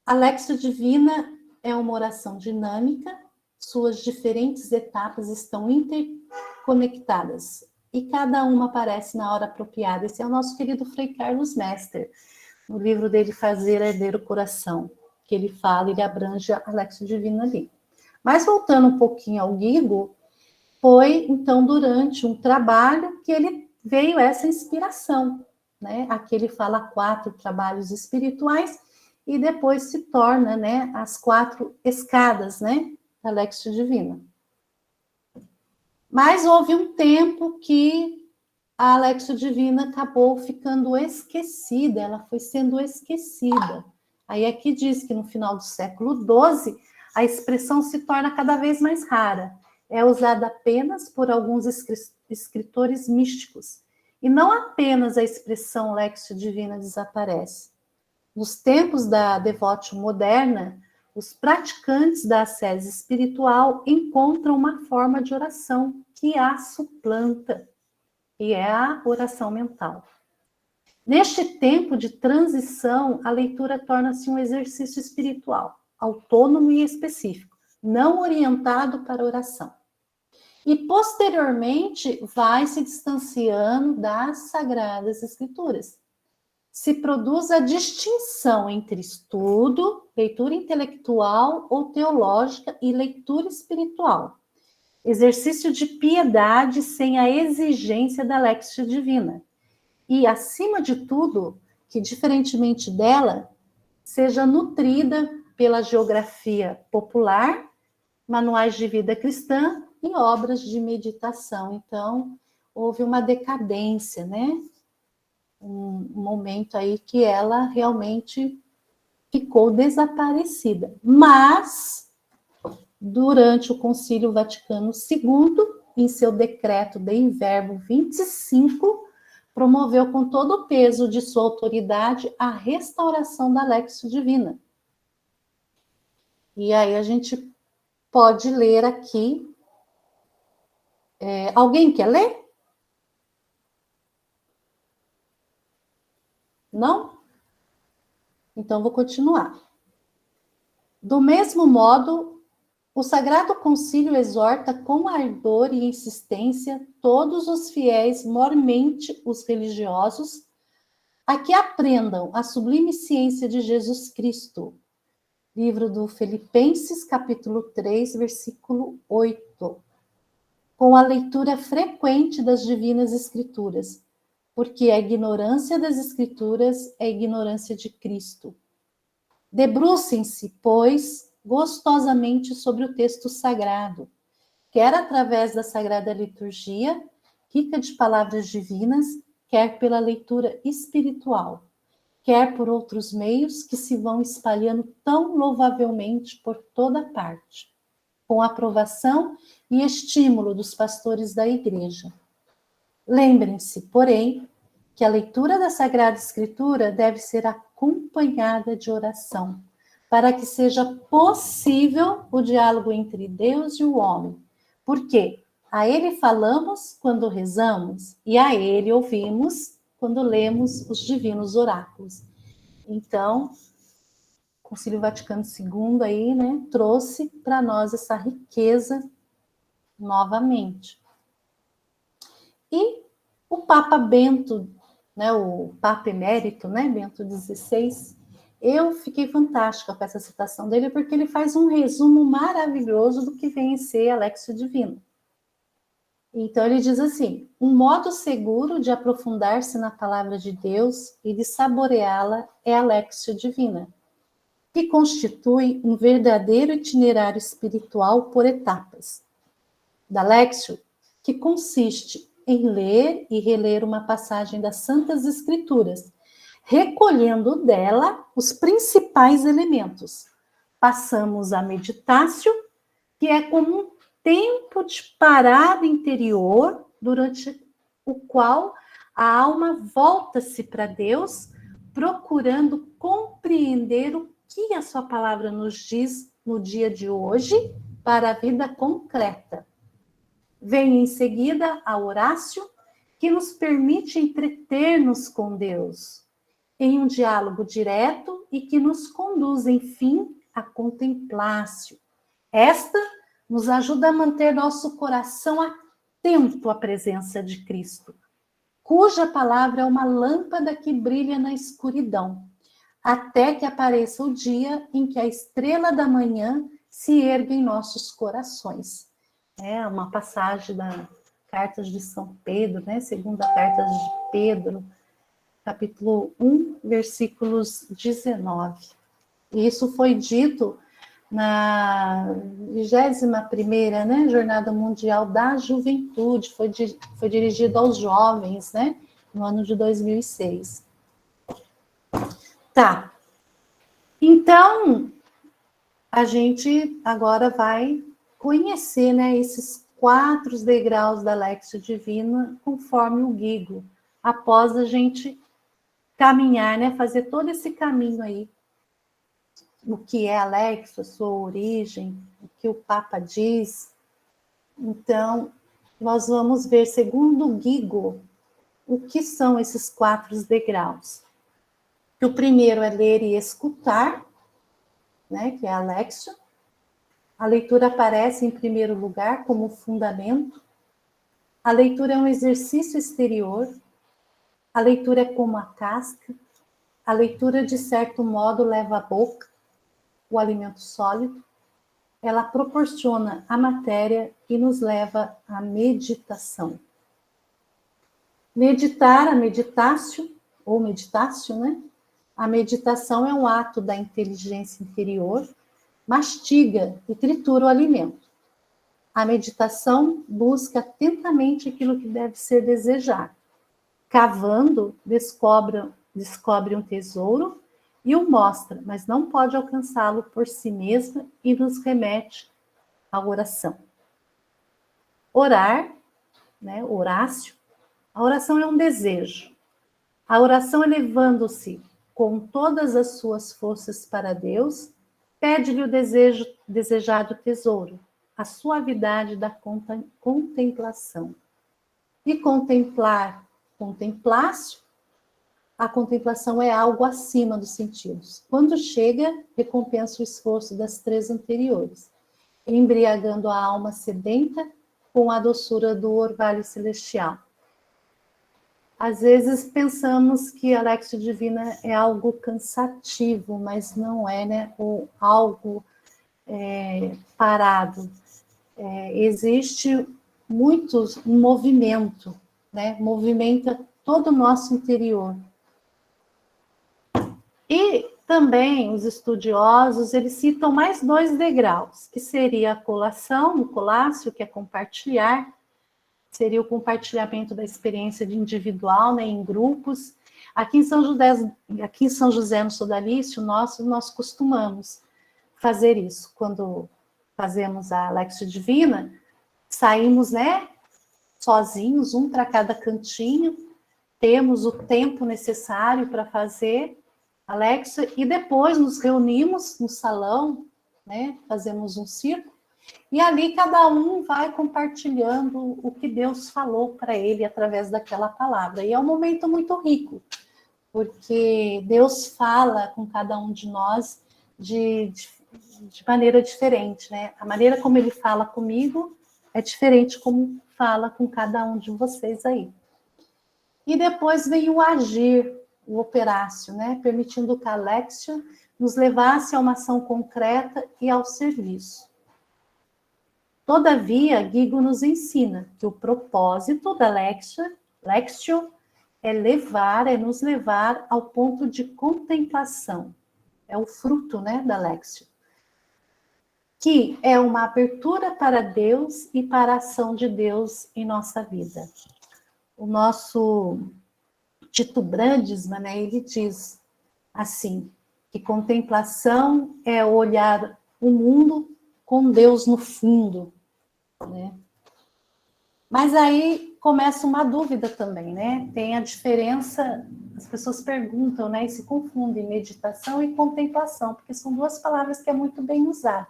A Lexio Divina é uma oração dinâmica, suas diferentes etapas estão interconectadas e cada uma aparece na hora apropriada. Esse é o nosso querido Frei Carlos Mester, no livro dele Fazer Herder o Coração, que ele fala, ele abrange a Lexio Divina ali. Mas voltando um pouquinho ao Guigo, foi então durante um trabalho que ele veio essa inspiração, né? Aqui ele fala 4 trabalhos espirituais e depois se torna, né, as 4 escadas, né, da Lexio Divina. Mas houve um tempo que a Lexio Divina acabou ficando esquecida, ela foi sendo esquecida. Aí aqui diz que no final do século XII, a expressão se torna cada vez mais rara. É usada apenas por alguns escritores místicos. E não apenas a expressão Lexio Divina desaparece. Nos tempos da devotio moderna, os praticantes da ascese espiritual encontram uma forma de oração que a suplanta, e é a oração mental. Neste tempo de transição, a leitura torna-se um exercício espiritual, autônomo e específico, não orientado para a oração. E, posteriormente, vai se distanciando das Sagradas Escrituras. Se produz a distinção entre estudo, leitura intelectual ou teológica e leitura espiritual. Exercício de piedade sem a exigência da Lexio Divina. E, acima de tudo, que, diferentemente dela, seja nutrida pela geografia popular, manuais de vida cristã e obras de meditação. Então, houve uma decadência, né? Um momento aí que ela realmente ficou desaparecida. Mas, durante o Concílio Vaticano II, em seu decreto Dei Verbo 25, promoveu com todo o peso de sua autoridade a restauração da Lexio Divina. E aí a gente pode ler aqui. Alguém quer ler? Não? Então, vou continuar. Do mesmo modo, o Sagrado Concílio exorta com ardor e insistência todos os fiéis, mormente os religiosos, a que aprendam a sublime ciência de Jesus Cristo. Livro do Filipenses, capítulo 3, versículo 8. Com a leitura frequente das Divinas Escrituras, porque a ignorância das Escrituras é a ignorância de Cristo. Debrucem-se, pois, gostosamente sobre o texto sagrado, quer através da Sagrada Liturgia, rica de palavras divinas, quer pela leitura espiritual, quer por outros meios que se vão espalhando tão louvavelmente por toda parte, com aprovação e estímulo dos pastores da Igreja. Lembrem-se, porém, que a leitura da Sagrada Escritura deve ser acompanhada de oração, para que seja possível o diálogo entre Deus e o homem. Porque a Ele falamos quando rezamos e a Ele ouvimos quando lemos os divinos oráculos. Então, o Concílio Vaticano II aí, né, trouxe para nós essa riqueza novamente. E o Papa Bento, né, o Papa Emérito, né, Bento XVI, eu fiquei fantástica com essa citação dele, porque ele faz um resumo maravilhoso do que vem a ser a Lexio Divina. Então, ele diz assim: um modo seguro de aprofundar-se na palavra de Deus e de saboreá-la é a Lexio Divina, que constitui um verdadeiro itinerário espiritual por etapas. Da Lexio, que consiste em ler e reler uma passagem das Santas Escrituras, recolhendo dela os principais elementos. Passamos a meditácio, que é como um tempo de parada interior, durante o qual a alma volta-se para Deus, procurando compreender o que a sua palavra nos diz no dia de hoje para a vida concreta. Vem em seguida a Horácio, que nos permite entreter-nos com Deus, em um diálogo direto e que nos conduz, enfim, a contemplácio. Esta nos ajuda a manter nosso coração atento à presença de Cristo, cuja palavra é uma lâmpada que brilha na escuridão, até que apareça o dia em que a estrela da manhã se ergue em nossos corações. É uma passagem da Cartas de São Pedro, né? Segunda Carta de Pedro, capítulo 1, versículos 19. E isso foi dito na 21ª, né, Jornada Mundial da Juventude, foi dirigido aos jovens, né, no ano de 2006. Tá. Então, a gente agora vai conhecer, né, esses 4 degraus da Lexio Divina, conforme o Guigo, após a gente caminhar, né, fazer todo esse caminho aí, o que é a Lexio, a sua origem, o que o Papa diz. Então, nós vamos ver, segundo o Guigo, o que são esses 4 degraus. O primeiro é ler e escutar, né, que é a Lexio. A leitura aparece em primeiro lugar como fundamento. A leitura é um exercício exterior. A leitura é como a casca. A leitura, de certo modo, leva à boca o alimento sólido. Ela proporciona a matéria e nos leva à meditação. Meditar, a meditácio, ou meditácio, né? A meditação é um ato da inteligência interior, mastiga e tritura o alimento. A meditação busca atentamente aquilo que deve ser desejado. Cavando, descobre um tesouro e o mostra, mas não pode alcançá-lo por si mesma e nos remete à oração. Orar, né, Horácio, a oração é um desejo. A oração, elevando-se com todas as suas forças para Deus, pede-lhe o desejado tesouro, a suavidade da contemplação. E contemplácio, a contemplação é algo acima dos sentidos. Quando chega, recompensa o esforço das 3 anteriores, embriagando a alma sedenta com a doçura do orvalho celestial. Às vezes pensamos que a Lexio Divina é algo cansativo, mas não é, né? Ou algo parado. Existe um movimento, né? Movimenta todo o nosso interior. E também os estudiosos, eles citam mais 2 degraus, que seria a colação, o colácio, que é compartilhar, seria o compartilhamento da experiência de individual, né, em grupos. Aqui em São José, no Sodalício, nós costumamos fazer isso. Quando fazemos a Lexio Divina, saímos, né, sozinhos, um para cada cantinho, temos o tempo necessário para fazer a Lexio, e depois nos reunimos no salão, né, fazemos um círculo, e ali cada um vai compartilhando o que Deus falou para ele através daquela palavra. E é um momento muito rico, porque Deus fala com cada um de nós de maneira diferente, né? A maneira como ele fala comigo é diferente como fala com cada um de vocês aí. E depois vem o agir, o operácio, né? Permitindo que a Lexio nos levasse a uma ação concreta e ao serviço. Todavia, Guigo nos ensina que o propósito da Lexio é nos levar ao ponto de contemplação. É o fruto, né, da Lexio. Que é uma abertura para Deus e para a ação de Deus em nossa vida. O nosso Tito Brandisman, né, ele diz assim, que contemplação é olhar o mundo com Deus no fundo, né? Mas aí começa uma dúvida também, né? Tem a diferença, as pessoas perguntam, né? E se confundem meditação e contemplação, porque são duas palavras que é muito bem usar.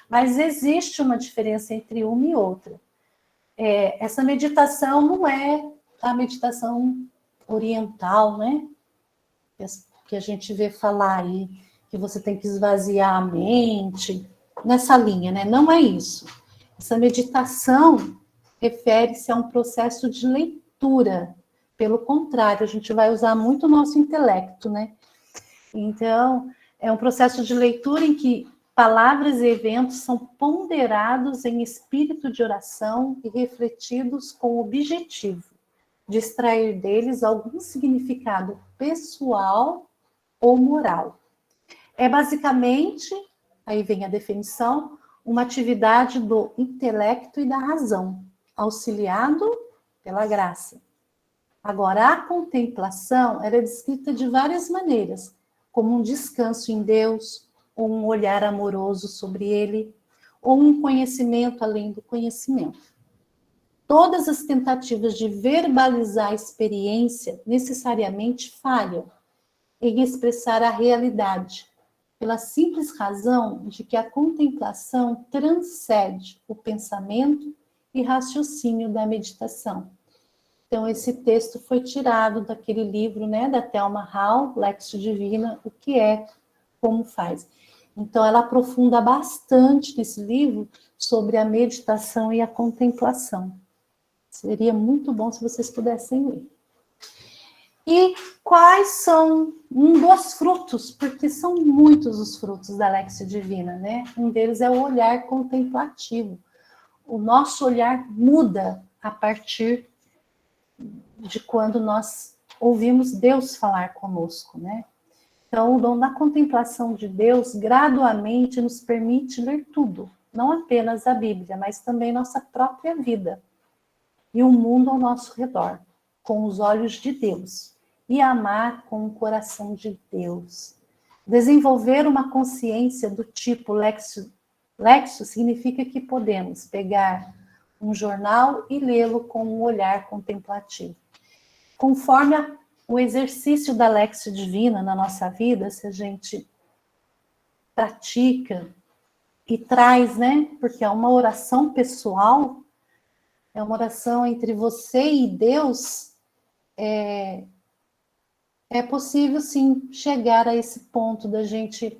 Mas existe uma diferença entre uma e outra. Essa meditação não é a meditação oriental, né? Que a gente vê falar aí, que você tem que esvaziar a mente, nessa linha, né? Não é isso. Essa meditação refere-se a um processo de leitura. Pelo contrário, a gente vai usar muito o nosso intelecto, né? Então, é um processo de leitura em que palavras e eventos são ponderados em espírito de oração e refletidos com o objetivo de extrair deles algum significado pessoal ou moral. É basicamente, aí vem a definição, uma atividade do intelecto e da razão, auxiliado pela graça. Agora, a contemplação ela é descrita de várias maneiras, como um descanso em Deus, ou um olhar amoroso sobre Ele, ou um conhecimento além do conhecimento. Todas as tentativas de verbalizar a experiência necessariamente falham em expressar a realidade, pela simples razão de que a contemplação transcende o pensamento e raciocínio da meditação. Então, esse texto foi tirado daquele livro, né, da Thelma Hall, Lexio Divina, o que é, como faz. Então, ela aprofunda bastante nesse livro sobre a meditação e a contemplação. Seria muito bom se vocês pudessem ler. E quais são um dos frutos, porque são muitos os frutos da Lexio Divina, né? Um deles é o olhar contemplativo. O nosso olhar muda a partir de quando nós ouvimos Deus falar conosco, né? Então, o dom da contemplação de Deus gradualmente nos permite ler tudo, não apenas a Bíblia, mas também nossa própria vida e o mundo ao nosso redor, com os olhos de Deus, e amar com o coração de Deus. Desenvolver uma consciência do tipo Lexio significa que podemos pegar um jornal e lê-lo com um olhar contemplativo. Conforme o exercício da Lexio Divina na nossa vida, se a gente pratica e traz, né? Porque é uma oração pessoal, é uma oração entre você e Deus, é possível, sim, chegar a esse ponto da gente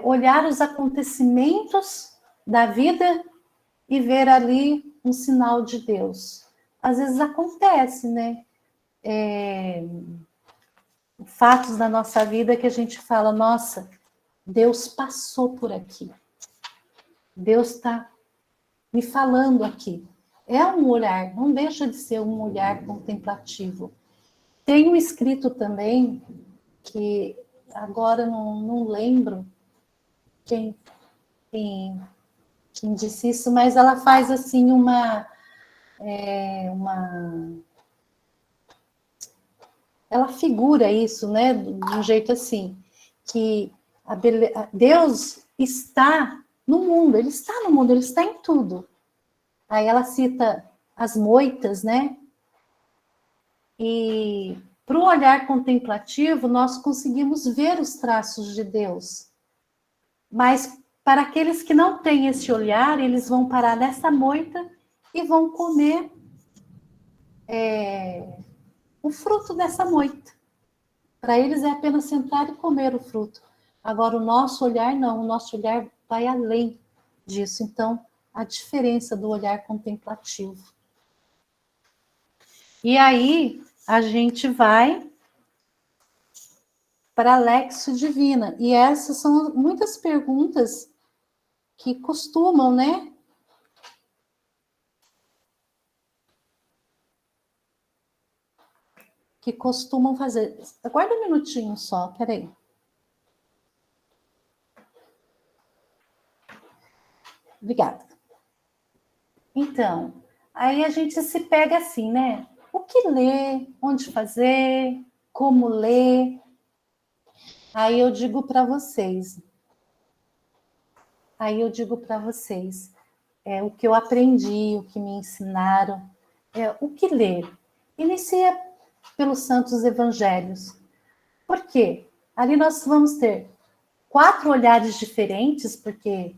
olhar os acontecimentos da vida e ver ali um sinal de Deus. Às vezes acontece, né? Fatos da nossa vida que a gente fala, nossa, Deus passou por aqui. Deus está me falando aqui. É um olhar, não deixa de ser um olhar contemplativo. Tem um escrito também, que agora não lembro quem disse isso, mas ela faz assim ela figura isso, né, de um jeito assim, que Deus está no mundo, ele está no mundo, ele está em tudo. Aí ela cita as moitas, né? E para o olhar contemplativo, nós conseguimos ver os traços de Deus. Mas para aqueles que não têm esse olhar, eles vão parar nessa moita e vão comer o fruto dessa moita. Para eles é apenas sentar e comer o fruto. Agora, o nosso olhar não, o nosso olhar vai além disso. Então, a diferença do olhar contemplativo. E aí, a gente vai para a Lexio Divina. E essas são muitas perguntas que costumam, né? Que costumam fazer. Aguarda um minutinho só, peraí. Obrigada. Então, aí a gente se pega assim, né? O que ler, onde fazer, como ler. Aí eu digo para vocês. O que eu aprendi, o que me ensinaram, o que ler? Inicia pelos santos evangelhos. Por quê? Ali nós vamos ter 4 olhares diferentes, porque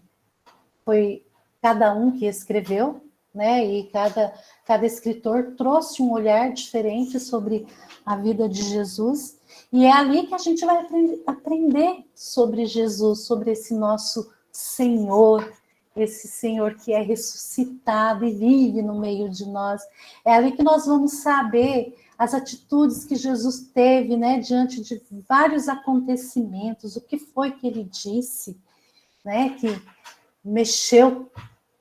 foi cada um que escreveu, né? E cada escritor trouxe um olhar diferente sobre a vida de Jesus. E é ali que a gente vai aprender sobre Jesus, sobre esse nosso Senhor, esse Senhor que é ressuscitado e vive no meio de nós. É ali que nós vamos saber as atitudes que Jesus teve, né, diante de vários acontecimentos, o que foi que ele disse, né, que mexeu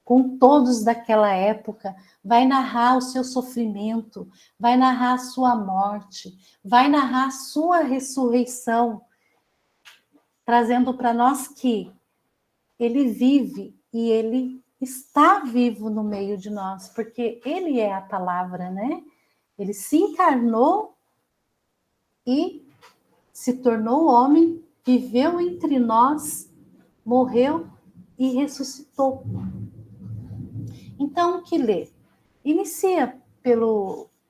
com todos daquela época, vai narrar o seu sofrimento, vai narrar a sua morte, vai narrar a sua ressurreição, trazendo para nós que ele vive e ele está vivo no meio de nós, porque ele é a palavra, né? Ele se encarnou e se tornou homem, viveu entre nós, morreu e ressuscitou. Então, o que ler? Inicia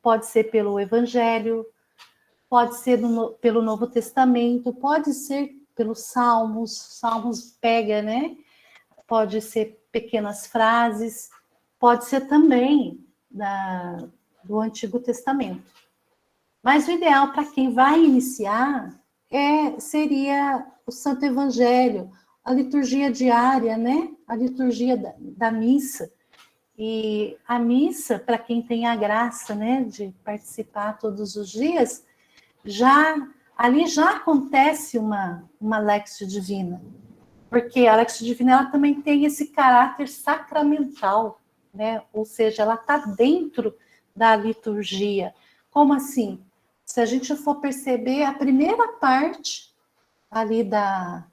pode ser pelo Evangelho, pode ser pelo Novo Testamento, pode ser pelos Salmos pega, né? Pode ser pequenas frases, pode ser também do Antigo Testamento. Mas o ideal para quem vai iniciar seria o Santo Evangelho, a liturgia diária, né? A liturgia da missa. E a missa, para quem tem a graça, né, de participar todos os dias, ali já acontece uma Lexio Divina. Porque a Lexio Divina ela também tem esse caráter sacramental, né? Ou seja, ela está dentro da liturgia. Como assim? Se a gente for perceber a primeira parte ali da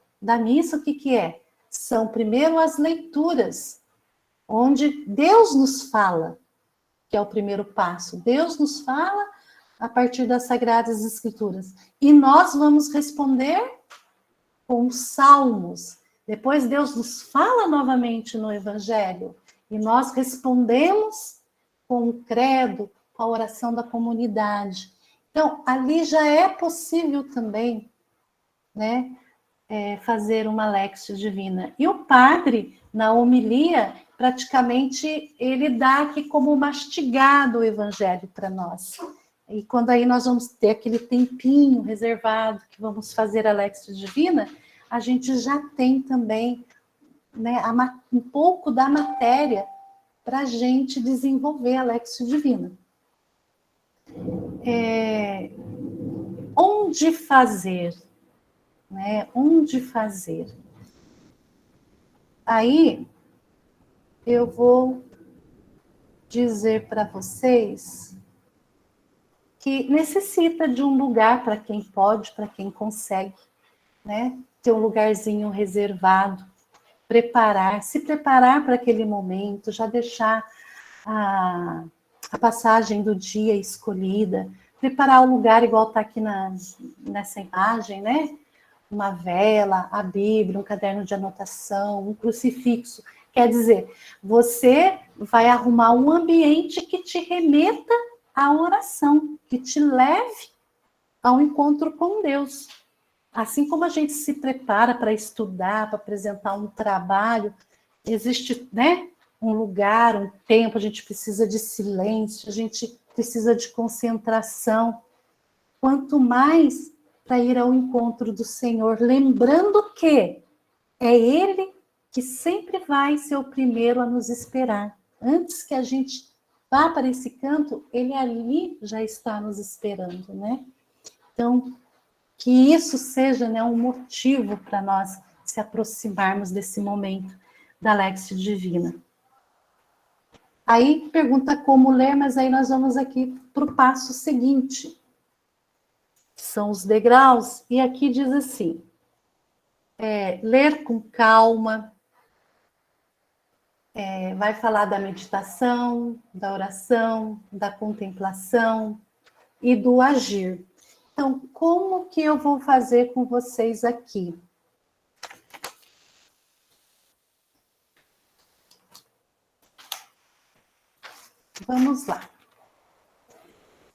missa, o que é? São primeiro as leituras, onde Deus nos fala, que é o primeiro passo. Deus nos fala a partir das Sagradas Escrituras. E nós vamos responder com os salmos. Depois Deus nos fala novamente no Evangelho. E nós respondemos com o credo, com a oração da comunidade. Então, ali já é possível também, né, fazer uma Lexio Divina. E o padre, na homilia, praticamente, ele dá aqui como mastigado o Evangelho para nós. E quando aí nós vamos ter aquele tempinho reservado, que vamos fazer a Lexio Divina, a gente já tem também, né, um pouco da matéria para a gente desenvolver a Lexio Divina. Onde fazer? Né? Onde fazer? Aí eu vou dizer para vocês que necessita de um lugar para quem pode, para quem consegue, né? Ter um lugarzinho reservado, se preparar para aquele momento, já deixar a passagem do dia escolhida, preparar o lugar igual está aqui nessa imagem, né? Uma vela, a Bíblia, um caderno de anotação, um crucifixo. Quer dizer, você vai arrumar um ambiente que te remeta à oração, que te leve ao encontro com Deus. Assim como a gente se prepara para estudar, para apresentar um trabalho, existe, né, um lugar, um tempo, a gente precisa de silêncio, a gente precisa de concentração. Quanto mais para ir ao encontro do Senhor, lembrando que é Ele que sempre vai ser o primeiro a nos esperar. Antes que a gente vá para esse canto, Ele ali já está nos esperando, né? Então, que isso seja, né, um motivo para nós se aproximarmos desse momento da Lexio Divina. Aí pergunta como ler, mas aí nós vamos aqui para o passo seguinte. São os degraus, e aqui diz assim, ler com calma, vai falar da meditação, da oração, da contemplação e do agir. Então, como que eu vou fazer com vocês aqui? Vamos lá.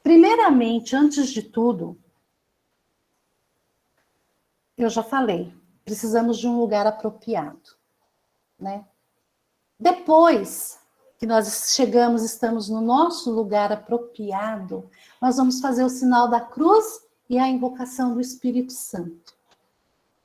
Primeiramente, antes de tudo, eu já falei, precisamos de um lugar apropriado, né? Depois que nós chegamos, estamos no nosso lugar apropriado, nós vamos fazer o sinal da cruz e a invocação do Espírito Santo.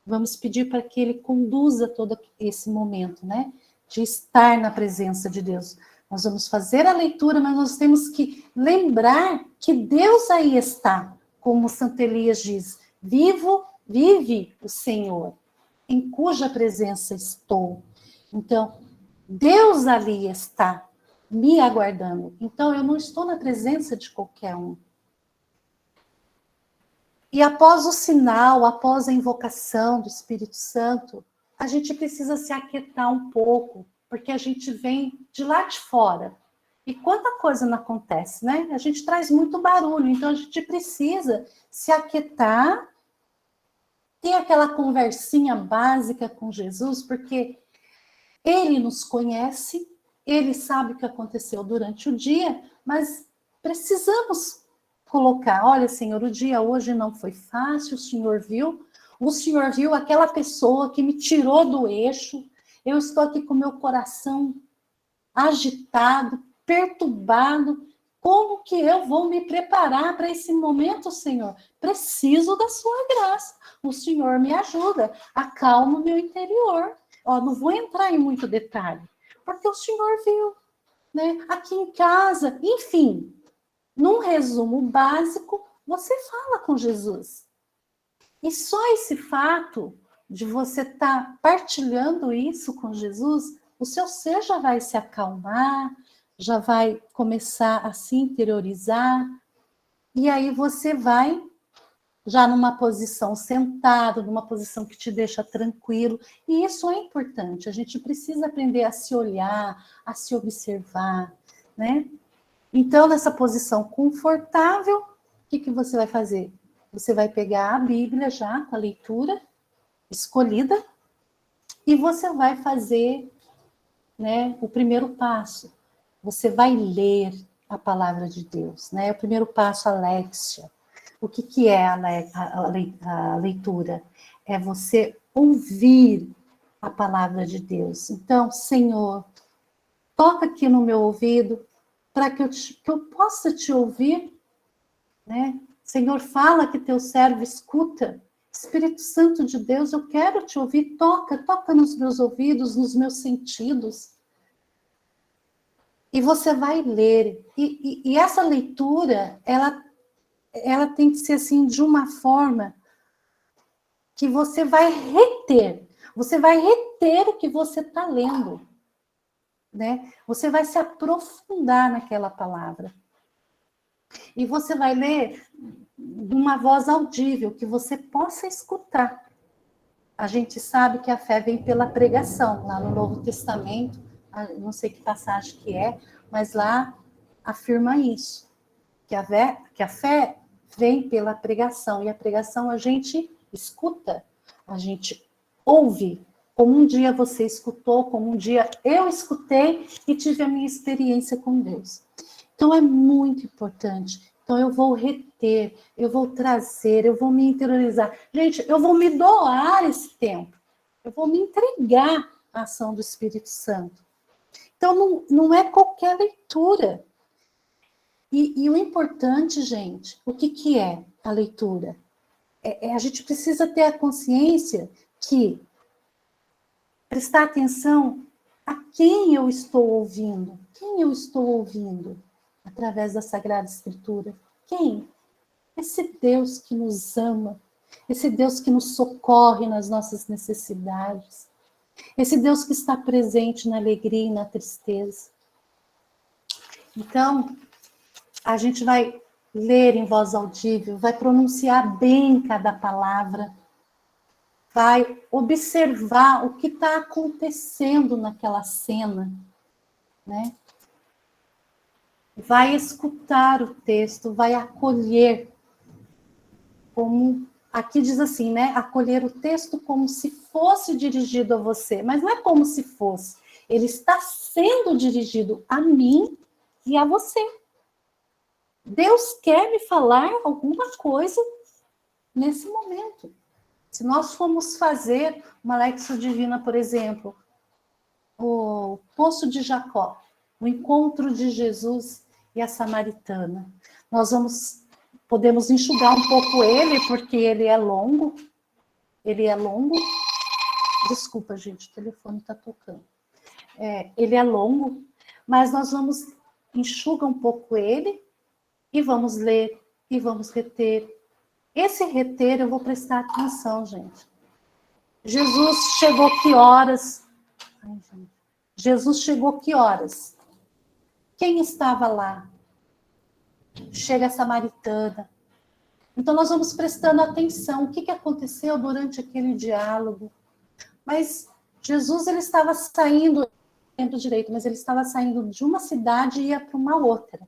Vamos pedir para que ele conduza todo esse momento, né? De estar na presença de Deus. Nós vamos fazer a leitura, mas nós temos que lembrar que Deus aí está, como Santo Elias diz, vive o Senhor, em cuja presença estou. Então, Deus ali está me aguardando. Então, eu não estou na presença de qualquer um. E após o sinal, após a invocação do Espírito Santo, a gente precisa se aquietar um pouco, porque a gente vem de lá de fora. E quanta coisa não acontece, né? A gente traz muito barulho, então a gente precisa se aquietar, ter aquela conversinha básica com Jesus, porque ele nos conhece, ele sabe o que aconteceu durante o dia, mas precisamos colocar, olha, Senhor, o dia hoje não foi fácil, o Senhor viu aquela pessoa que me tirou do eixo, eu estou aqui com meu coração agitado, perturbado, como que eu vou me preparar para esse momento, Senhor? Preciso da sua graça, o Senhor me ajuda, acalma o meu interior. Ó, não vou entrar em muito detalhe, porque o Senhor viu, né? Aqui em casa, enfim, num resumo básico, você fala com Jesus. E só esse fato de você estar partilhando isso com Jesus, o seu ser já vai se acalmar, já vai começar a se interiorizar, e aí você vai já numa posição sentado, numa posição que te deixa tranquilo, e isso é importante, a gente precisa aprender a se olhar, a se observar, né? Então, nessa posição confortável, o que você vai fazer? Você vai pegar a Bíblia já, com a leitura escolhida, e você vai fazer, né, o primeiro passo. Você vai ler a palavra de Deus, né? O primeiro passo, a léxia. O que é a leitura? É você ouvir a palavra de Deus. Então, Senhor, toca aqui no meu ouvido, para que eu possa te ouvir, né? Senhor, fala que teu servo escuta. Espírito Santo de Deus, eu quero te ouvir. Toca nos meus ouvidos, nos meus sentidos. E você vai ler. E essa leitura, ela tem que ser assim, de uma forma que você vai reter. Você vai reter o que você está lendo. Né? Você vai se aprofundar naquela palavra. E você vai ler numa voz audível, que você possa escutar. A gente sabe que a fé vem pela pregação, lá no Novo Testamento, não sei que passagem que é, mas lá afirma isso, que a fé vem pela pregação, e a pregação a gente escuta, a gente ouve, como um dia você escutou, como um dia eu escutei e tive a minha experiência com Deus. Então é muito importante. Então eu vou reter, eu vou trazer, eu vou me interiorizar. Gente, eu vou me doar esse tempo. Eu vou me entregar à ação do Espírito Santo. Então não é qualquer leitura. E o importante, gente, o que é a leitura? A gente precisa ter a consciência que prestar atenção a quem eu estou ouvindo. Quem eu estou ouvindo através da Sagrada Escritura? Quem? Esse Deus que nos ama, esse Deus que nos socorre nas nossas necessidades, esse Deus que está presente na alegria e na tristeza. Então, a gente vai ler em voz audível, vai pronunciar bem cada palavra, vai observar o que está acontecendo naquela cena, né? Vai escutar o texto, vai acolher, como aqui diz assim, né? Acolher o texto como se fosse dirigido a você, mas não é como se fosse, ele está sendo dirigido a mim e a você. Deus quer me falar alguma coisa nesse momento. Se nós formos fazer uma Lexio Divina, por exemplo, o Poço de Jacó, o encontro de Jesus e a samaritana, nós podemos enxugar um pouco ele, porque ele é longo. Desculpa, gente, o telefone está tocando. Ele é longo, mas nós vamos enxugar um pouco ele e vamos ler e vamos reter. Esse reter eu vou prestar atenção, gente. Jesus chegou que horas? Ai, gente. Jesus chegou que horas? Quem estava lá? Chega a samaritana. Então nós vamos prestando atenção. O que aconteceu durante aquele diálogo? Mas Jesus, ele estava saindo, não lembro direito, mas ele estava saindo de uma cidade e ia para uma outra.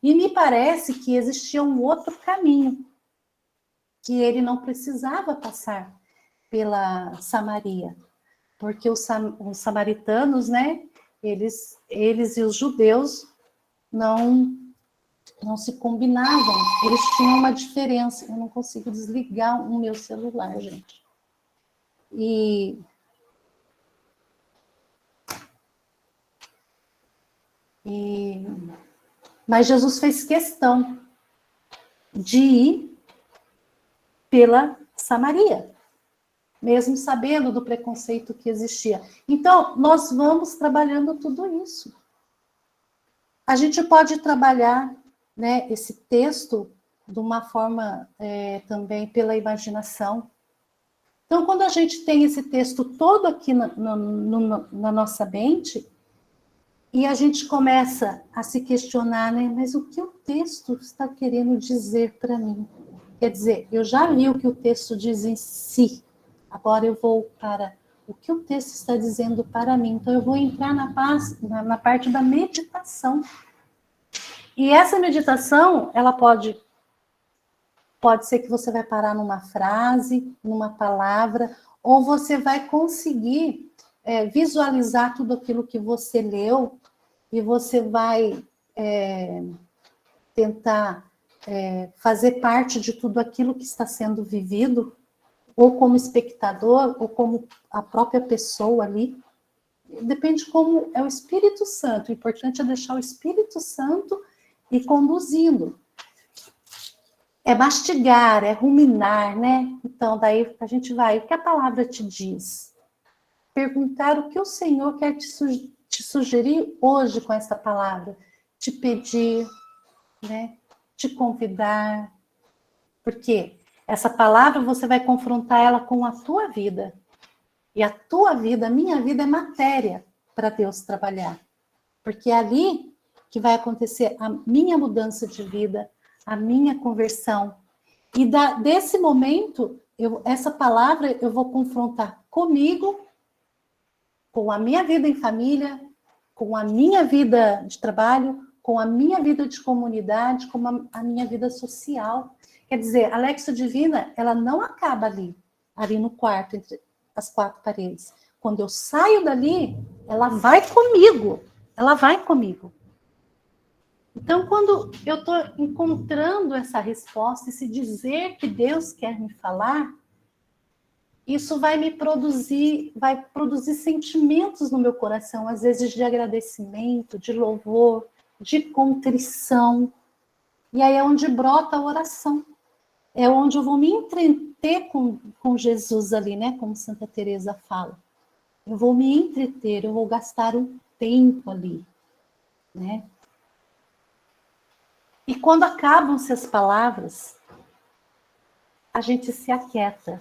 E me parece que existia um outro caminho, que ele não precisava passar pela Samaria, porque os samaritanos, né, eles e os judeus não se combinavam, eles tinham uma diferença. Eu não consigo desligar o meu celular, gente. Mas Jesus fez questão de ir pela Samaria, mesmo sabendo do preconceito que existia. Então, nós vamos trabalhando tudo isso. A gente pode trabalhar, né, esse texto de uma forma também pela imaginação. Então, quando a gente tem esse texto todo aqui na nossa mente, e a gente começa a se questionar, né, mas o que o texto está querendo dizer para mim? Quer dizer, eu já li o que o texto diz em si, agora eu vou para o que o texto está dizendo para mim. Então, eu vou entrar na parte da meditação. E essa meditação, ela pode ser que você vai parar numa frase, numa palavra, ou você vai conseguir visualizar tudo aquilo que você leu, e você vai tentar fazer parte de tudo aquilo que está sendo vivido, ou como espectador, ou como a própria pessoa ali. Depende como é o Espírito Santo. O importante é deixar o Espírito Santo ir conduzindo. É mastigar, é ruminar, né? Então, daí a gente vai, o que a palavra te diz? Perguntar o que o Senhor quer te sugerir hoje com essa palavra. Te pedir, né? Te convidar. Porque essa palavra você vai confrontar ela com a tua vida. E a tua vida, a minha vida é matéria para Deus trabalhar. Porque é ali que vai acontecer a minha mudança de vida, a minha conversão. E desse momento, essa palavra eu vou confrontar comigo, com a minha vida em família, com a minha vida de trabalho, com a minha vida de comunidade, com a minha vida social. Quer dizer, a Lexio Divina, ela não acaba ali no quarto, entre as quatro paredes. Quando eu saio dali, ela vai comigo. Ela vai comigo. Então, quando eu estou encontrando essa resposta, esse dizer que Deus quer me falar, isso vai produzir sentimentos no meu coração, às vezes de agradecimento, de louvor, de contrição. E aí é onde brota a oração. É onde eu vou me entreter com Jesus ali, né? Como Santa Teresa fala. Eu vou me entreter, eu vou gastar um tempo ali, né? E quando acabam-se as palavras, a gente se aquieta.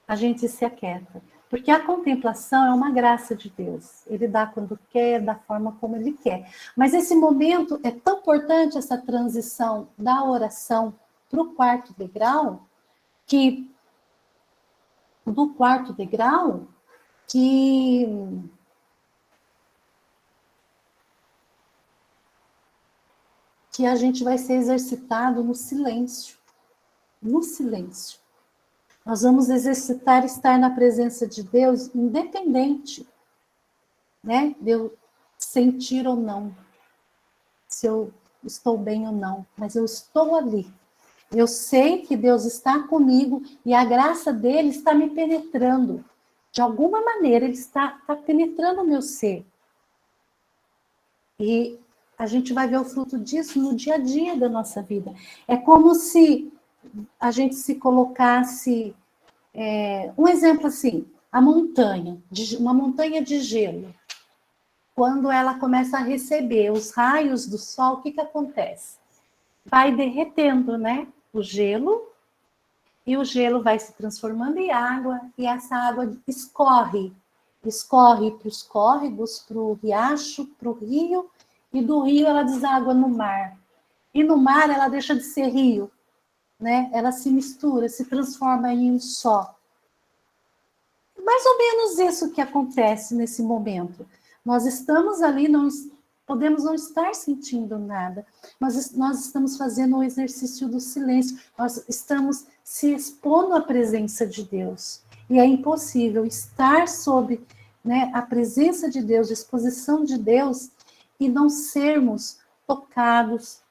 A gente se aquieta. Porque a contemplação é uma graça de Deus. Ele dá quando quer, da forma como Ele quer. Mas esse momento é tão importante, essa transição da oração para o quarto degrau, que a gente vai ser exercitado no silêncio. No silêncio. Nós vamos exercitar estar na presença de Deus, independente, né, de eu sentir ou não. Se eu estou bem ou não, mas eu estou ali. Eu sei que Deus está comigo e a graça dele está me penetrando. De alguma maneira, ele está penetrando o meu ser. E a gente vai ver o fruto disso no dia a dia da nossa vida. É como se a gente se colocasse... um exemplo assim, uma montanha de gelo. Quando ela começa a receber os raios do sol, o que acontece? Vai derretendo, né? O gelo, e o gelo vai se transformando em água, e essa água escorre para os córregos, para o riacho, para o rio, e do rio ela deságua no mar. E no mar ela deixa de ser rio, né? Ela se mistura, se transforma em um só. Mais ou menos isso que acontece nesse momento. Nós estamos ali, podemos não estar sentindo nada, mas nós estamos fazendo um exercício do silêncio, nós estamos se expondo à presença de Deus. E é impossível estar sob, né, a presença de Deus, a exposição de Deus, e não sermos tocados,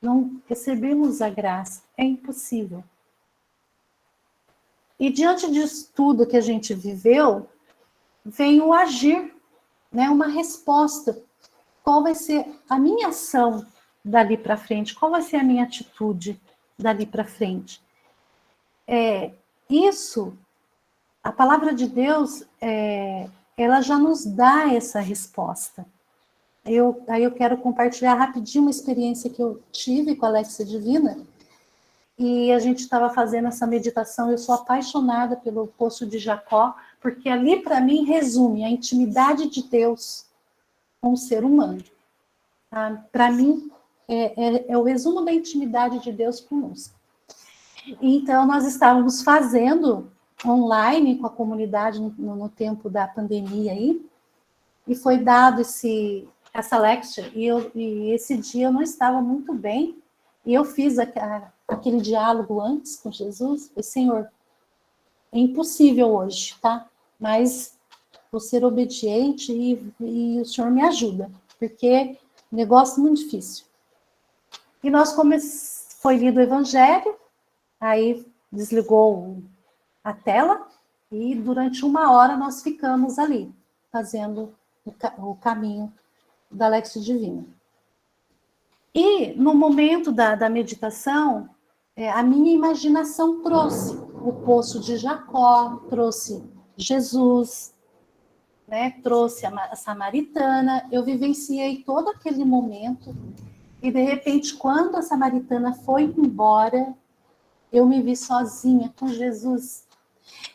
não recebermos a graça. É impossível. E diante disso tudo que a gente viveu, vem o agir, né, uma resposta. Qual vai ser a minha ação dali para frente? Qual vai ser a minha atitude dali para frente? Isso, a palavra de Deus, ela já nos dá essa resposta. Aí eu quero compartilhar rapidinho uma experiência que eu tive com a Alexia Divina, e a gente estava fazendo essa meditação. Eu sou apaixonada pelo Poço de Jacó, porque ali, para mim, resume a intimidade de Deus com o ser humano. Tá? Para mim, é o resumo da intimidade de Deus conosco. Então, nós estávamos fazendo online com a comunidade no tempo da pandemia aí, e foi dado essa lecture, e esse dia eu não estava muito bem, e eu fiz aquele diálogo antes com Jesus. Falei: Senhor, é impossível hoje, tá? Mas vou ser obediente e o Senhor me ajuda, porque o negócio é muito difícil. E foi lido o Evangelho, aí desligou a tela, e durante 1 hora nós ficamos ali, fazendo o caminho da Alexia Divina. E no momento da meditação, a minha imaginação trouxe o Poço de Jacó, trouxe Jesus, né, trouxe a Samaritana. Eu vivenciei todo aquele momento, e de repente, quando a Samaritana foi embora, eu me vi sozinha com Jesus.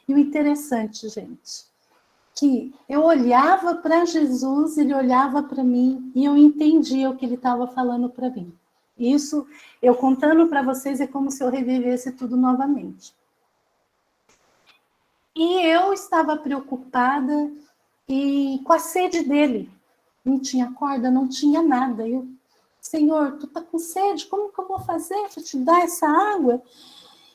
E o interessante, gente, que eu olhava para Jesus, ele olhava para mim, e eu entendia o que ele estava falando para mim. Isso, eu contando para vocês, é como se eu revivesse tudo novamente. E eu estava preocupada com a sede dele. Não tinha corda, não tinha nada. Senhor, tu tá com sede, como que eu vou fazer para te dar essa água?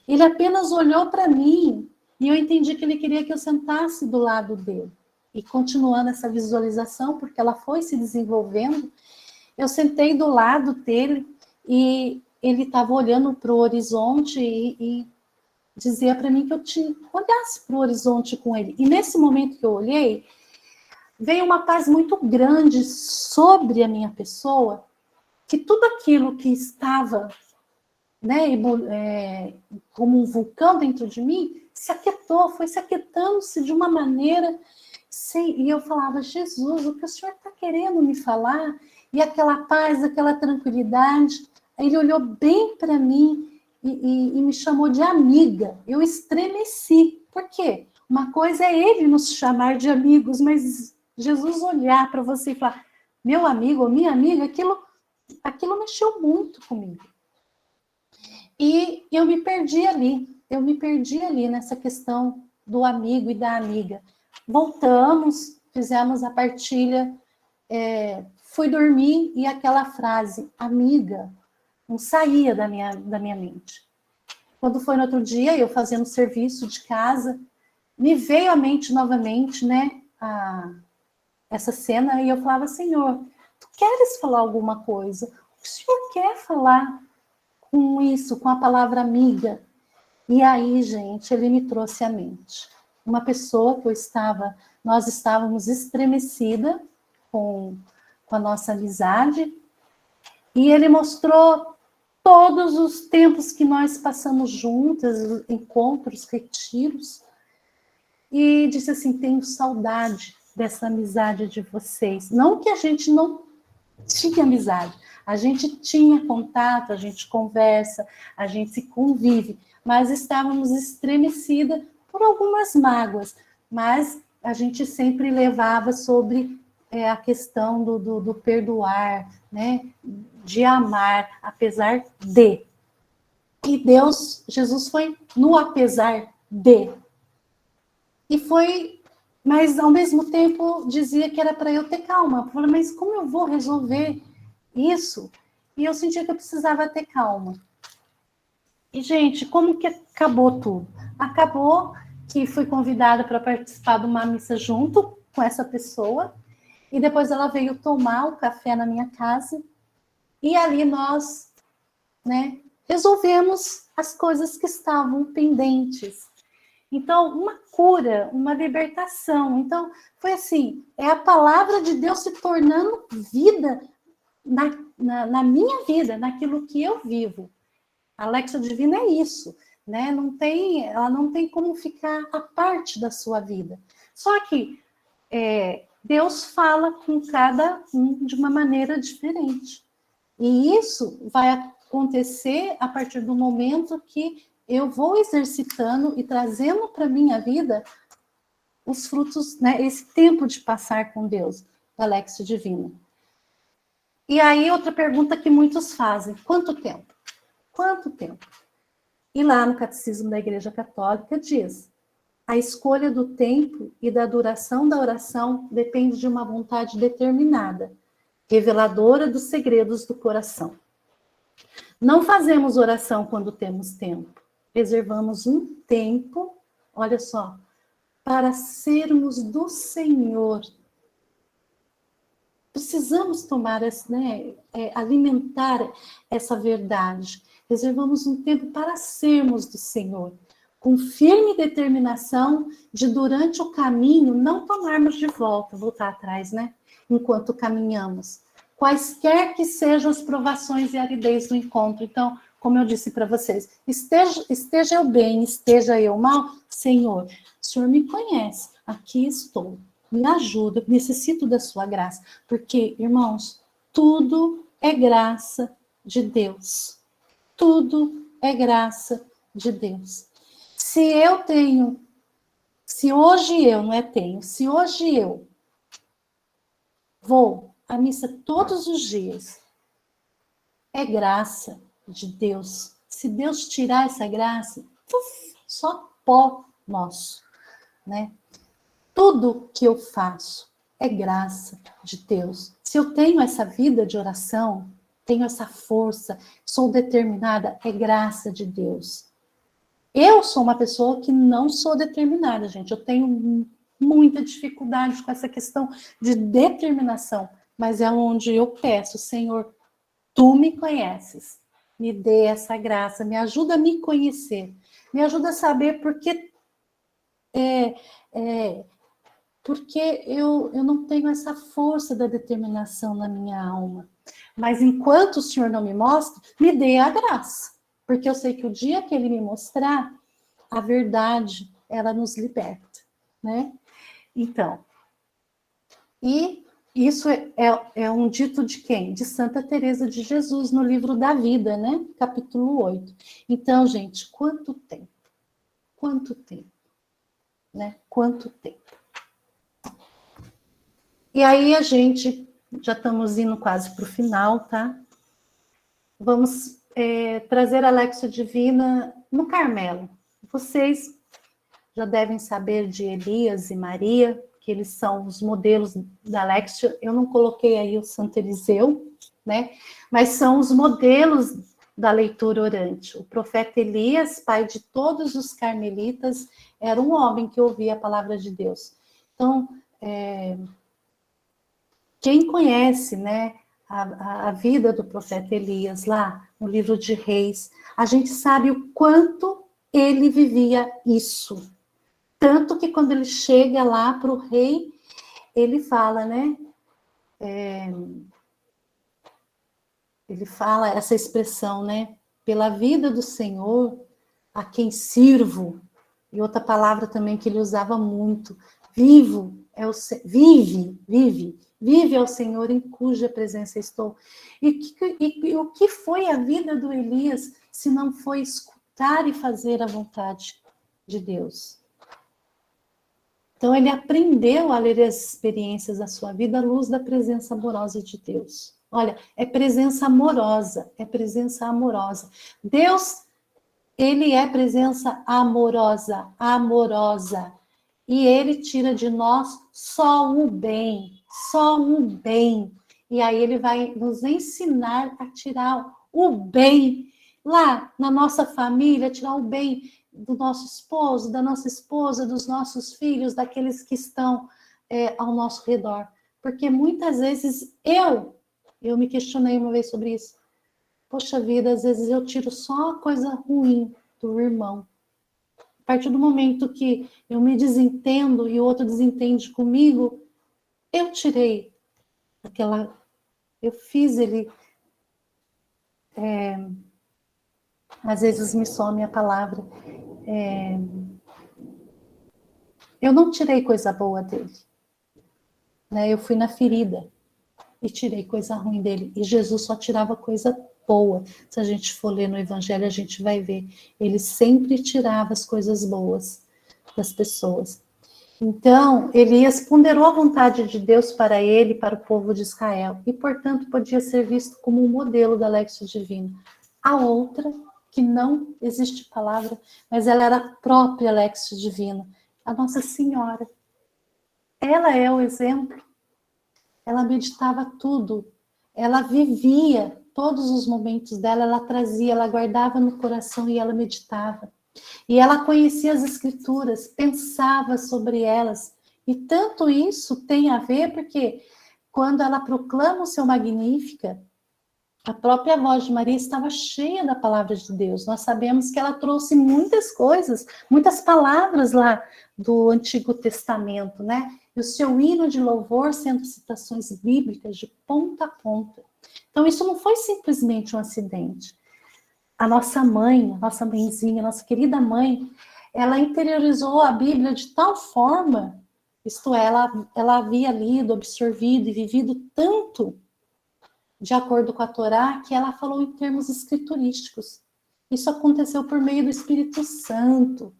Ele apenas olhou para mim, e eu entendi que ele queria que eu sentasse do lado dele. E continuando essa visualização, porque ela foi se desenvolvendo, eu sentei do lado dele, e ele estava olhando para o horizonte e dizia para mim que eu olhasse para o horizonte com ele. E nesse momento que eu olhei, veio uma paz muito grande sobre a minha pessoa, que tudo aquilo que estava, né, como um vulcão dentro de mim, se aquietou, foi se aquietando-se de uma maneira... E eu falava: Jesus, o que o Senhor está querendo me falar? E aquela paz, aquela tranquilidade. Aí ele olhou bem para mim e me chamou de amiga. Eu estremeci. Por quê? Uma coisa é ele nos chamar de amigos, mas Jesus olhar para você e falar: meu amigo ou minha amiga, aquilo mexeu muito comigo. E eu me perdi ali nessa questão do amigo e da amiga. Voltamos, fizemos a partilha, fui dormir, e aquela frase, amiga, não saía da minha mente. Quando foi no outro dia, eu fazendo serviço de casa, me veio à mente novamente, né, essa cena, e eu falava: Senhor, tu queres falar alguma coisa? o Senhor quer falar com isso, com a palavra amiga? E aí, gente, ele me trouxe à mente. Uma pessoa que nós estávamos estremecida com a nossa amizade, e ele mostrou todos os tempos que nós passamos juntas, encontros, retiros, e disse assim, tenho saudade dessa amizade de vocês. Não que a gente não tinha amizade, a gente tinha contato, a gente conversa, a gente se convive, mas estávamos estremecidas por algumas mágoas, mas a gente sempre levava sobre a questão do perdoar, né? De amar, apesar de. E Deus, Jesus foi no apesar de. E foi, mas ao mesmo tempo dizia que era para eu ter calma. Eu falei, mas como eu vou resolver isso? E eu sentia que eu precisava ter calma. E, gente, como que acabou tudo? Acabou que fui convidada para participar de uma missa junto com essa pessoa, e depois ela veio tomar o café na minha casa, e ali nós, né, resolvemos as coisas que estavam pendentes. Então, uma cura, uma libertação. Então, foi assim, é a palavra de Deus se tornando vida na minha vida, naquilo que eu vivo. A Lexia Divina é isso, né? Ela não tem como ficar à parte da sua vida. Só que Deus fala com cada um de uma maneira diferente. E isso vai acontecer a partir do momento que eu vou exercitando e trazendo para a minha vida os frutos, né? Esse tempo de passar com Deus, da Lexia Divina. E aí, outra pergunta que muitos fazem, quanto tempo? Quanto tempo? E lá no Catecismo da Igreja Católica diz, a escolha do tempo e da duração da oração depende de uma vontade determinada, reveladora dos segredos do coração. Não fazemos oração quando temos tempo, reservamos um tempo, olha só, para sermos do Senhor. Precisamos tomar, alimentar essa verdade. Reservamos um tempo para sermos do Senhor, com firme determinação de, durante o caminho, não tomarmos de voltar atrás, né? Enquanto caminhamos. Quaisquer que sejam as provações e aridez do encontro. Então, como eu disse para vocês, esteja eu bem, esteja eu mal, Senhor, o Senhor me conhece, aqui estou. Me ajuda, necessito da sua graça. Porque, irmãos, tudo é graça de Deus. Tudo é graça de Deus. Se hoje eu vou à missa todos os dias, é graça de Deus. Se Deus tirar essa graça, só pó nosso, né? Tudo que eu faço é graça de Deus. Se eu tenho essa vida de oração, tenho essa força, sou determinada, é graça de Deus. Eu sou uma pessoa que não sou determinada, gente. Eu tenho muita dificuldade com essa questão de determinação, mas é onde eu peço, Senhor, tu me conheces, me dê essa graça, me ajuda a me conhecer, me ajuda a saber porque eu não tenho essa força da determinação na minha alma. Mas enquanto o Senhor não me mostra, me dê a graça. Porque eu sei que o dia que Ele me mostrar, a verdade, ela nos liberta, né? Então, e isso é um dito de quem? De Santa Teresa de Jesus, no livro da vida, né? Capítulo 8. Então, gente, quanto tempo? Quanto tempo? Né? Quanto tempo? E aí a gente, já estamos indo quase para o final, tá? Vamos trazer a Lexia Divina no Carmelo. Vocês já devem saber de Elias e Maria, que eles são os modelos da Lexia. Eu não coloquei aí o Santo Eliseu, né? Mas são os modelos da leitura orante. O profeta Elias, pai de todos os carmelitas, era um homem que ouvia a palavra de Deus. Então, quem conhece, né, a vida do profeta Elias, lá no livro de Reis, a gente sabe o quanto ele vivia isso. Tanto que quando ele chega lá para o rei, ele fala, né? Ele fala essa expressão, né? Pela vida do Senhor, a quem sirvo. E outra palavra também que ele usava muito, vive ao Senhor em cuja presença estou. E o que foi a vida do Elias, se não foi escutar e fazer a vontade de Deus? Então ele aprendeu a ler as experiências da sua vida à luz da presença amorosa de Deus. Olha, é presença amorosa, é presença amorosa. Deus, ele é presença amorosa, amorosa. E ele tira de nós só o bem, só o bem. E aí ele vai nos ensinar a tirar o bem lá na nossa família, tirar o bem do nosso esposo, da nossa esposa, dos nossos filhos, daqueles que estão ao nosso redor. Porque muitas vezes eu me questionei uma vez sobre isso. Poxa vida, às vezes eu tiro só a coisa ruim do irmão. A partir do momento que eu me desentendo e o outro desentende comigo, eu tirei aquela... Eu fiz ele... às vezes me some a palavra. Eu não tirei coisa boa dele. Né? Eu fui na ferida e tirei coisa ruim dele. E Jesus só tirava coisa boa. Se a gente for ler no Evangelho, a gente vai ver. Ele sempre tirava as coisas boas das pessoas. Então, Elias ponderou a vontade de Deus para ele e para o povo de Israel. E, portanto, podia ser visto como um modelo da Lexio Divina. A outra, que não existe palavra, mas ela era a própria Lexio Divina. A Nossa Senhora. Ela é o exemplo. Ela meditava tudo. Ela vivia todos os momentos dela, ela trazia, ela guardava no coração e ela meditava. E ela conhecia as escrituras, pensava sobre elas. E tanto isso tem a ver porque quando ela proclama o seu Magnífica, a própria voz de Maria estava cheia da palavra de Deus. Nós sabemos que ela trouxe muitas coisas, muitas palavras lá do Antigo Testamento, né? E o seu hino de louvor sendo citações bíblicas de ponta a ponta. Então, isso não foi simplesmente um acidente. A nossa mãe, a nossa mãezinha, a nossa querida mãe, ela interiorizou a Bíblia de tal forma, isto é, ela havia lido, absorvido e vivido tanto de acordo com a Torá, que ela falou em termos escriturísticos. Isso aconteceu por meio do Espírito Santo,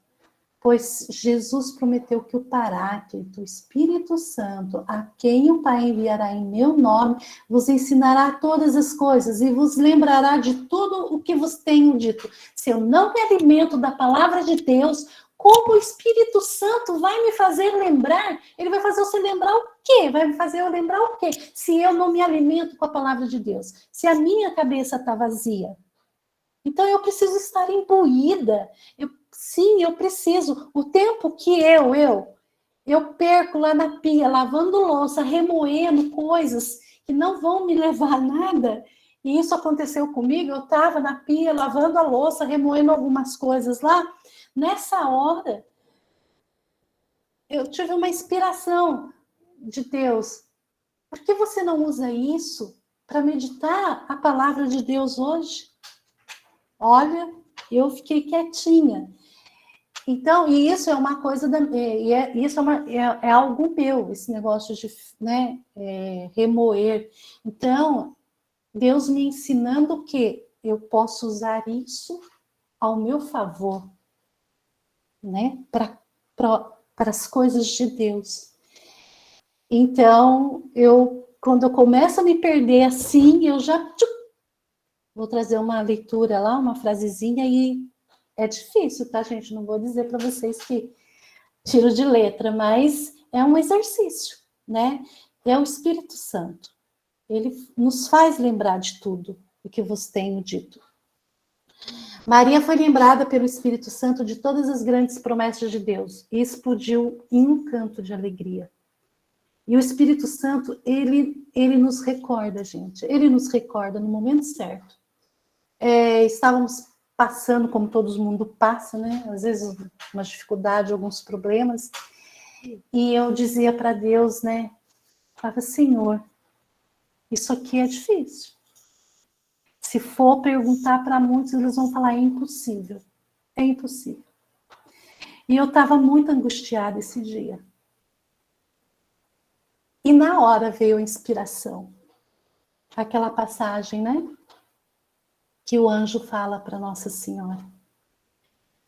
pois Jesus prometeu que o Paráclito, o Espírito Santo, a quem o Pai enviará em meu nome, vos ensinará todas as coisas e vos lembrará de tudo o que vos tenho dito. Se eu não me alimento da palavra de Deus, como o Espírito Santo vai me fazer lembrar? Ele vai fazer você lembrar o quê? Vai me fazer eu lembrar o quê? Se eu não me alimento com a palavra de Deus, se a minha cabeça está vazia. Então eu preciso estar imbuída. Sim, eu preciso. O tempo que eu perco lá na pia, lavando louça, remoendo coisas que não vão me levar a nada. E isso aconteceu comigo. Eu estava na pia, lavando a louça, remoendo algumas coisas lá. Nessa hora, eu tive uma inspiração de Deus. Por que você não usa isso para meditar a palavra de Deus hoje? Olha, eu fiquei quietinha. Então, e isso é uma coisa, isso é algo meu, esse negócio de remoer. Então, Deus me ensinando que eu posso usar isso ao meu favor, né? Para as coisas de Deus. Então, quando eu começo a me perder assim, eu já vou trazer uma leitura lá, uma frasezinha e é difícil, tá, gente? Não vou dizer para vocês que tiro de letra, mas é um exercício, né? É o Espírito Santo. Ele nos faz lembrar de tudo o que vos tenho dito. Maria foi lembrada pelo Espírito Santo de todas as grandes promessas de Deus e explodiu em um canto de alegria. E o Espírito Santo, ele nos recorda, gente. Ele nos recorda no momento certo. Estávamos passando, como todo mundo passa, né? Às vezes uma dificuldade, alguns problemas. E eu dizia para Deus, né? Falava, Senhor, isso aqui é difícil. Se for perguntar para muitos, eles vão falar, é impossível. É impossível. E eu estava muito angustiada esse dia. E na hora veio a inspiração. Aquela passagem, né? Que o anjo fala para Nossa Senhora.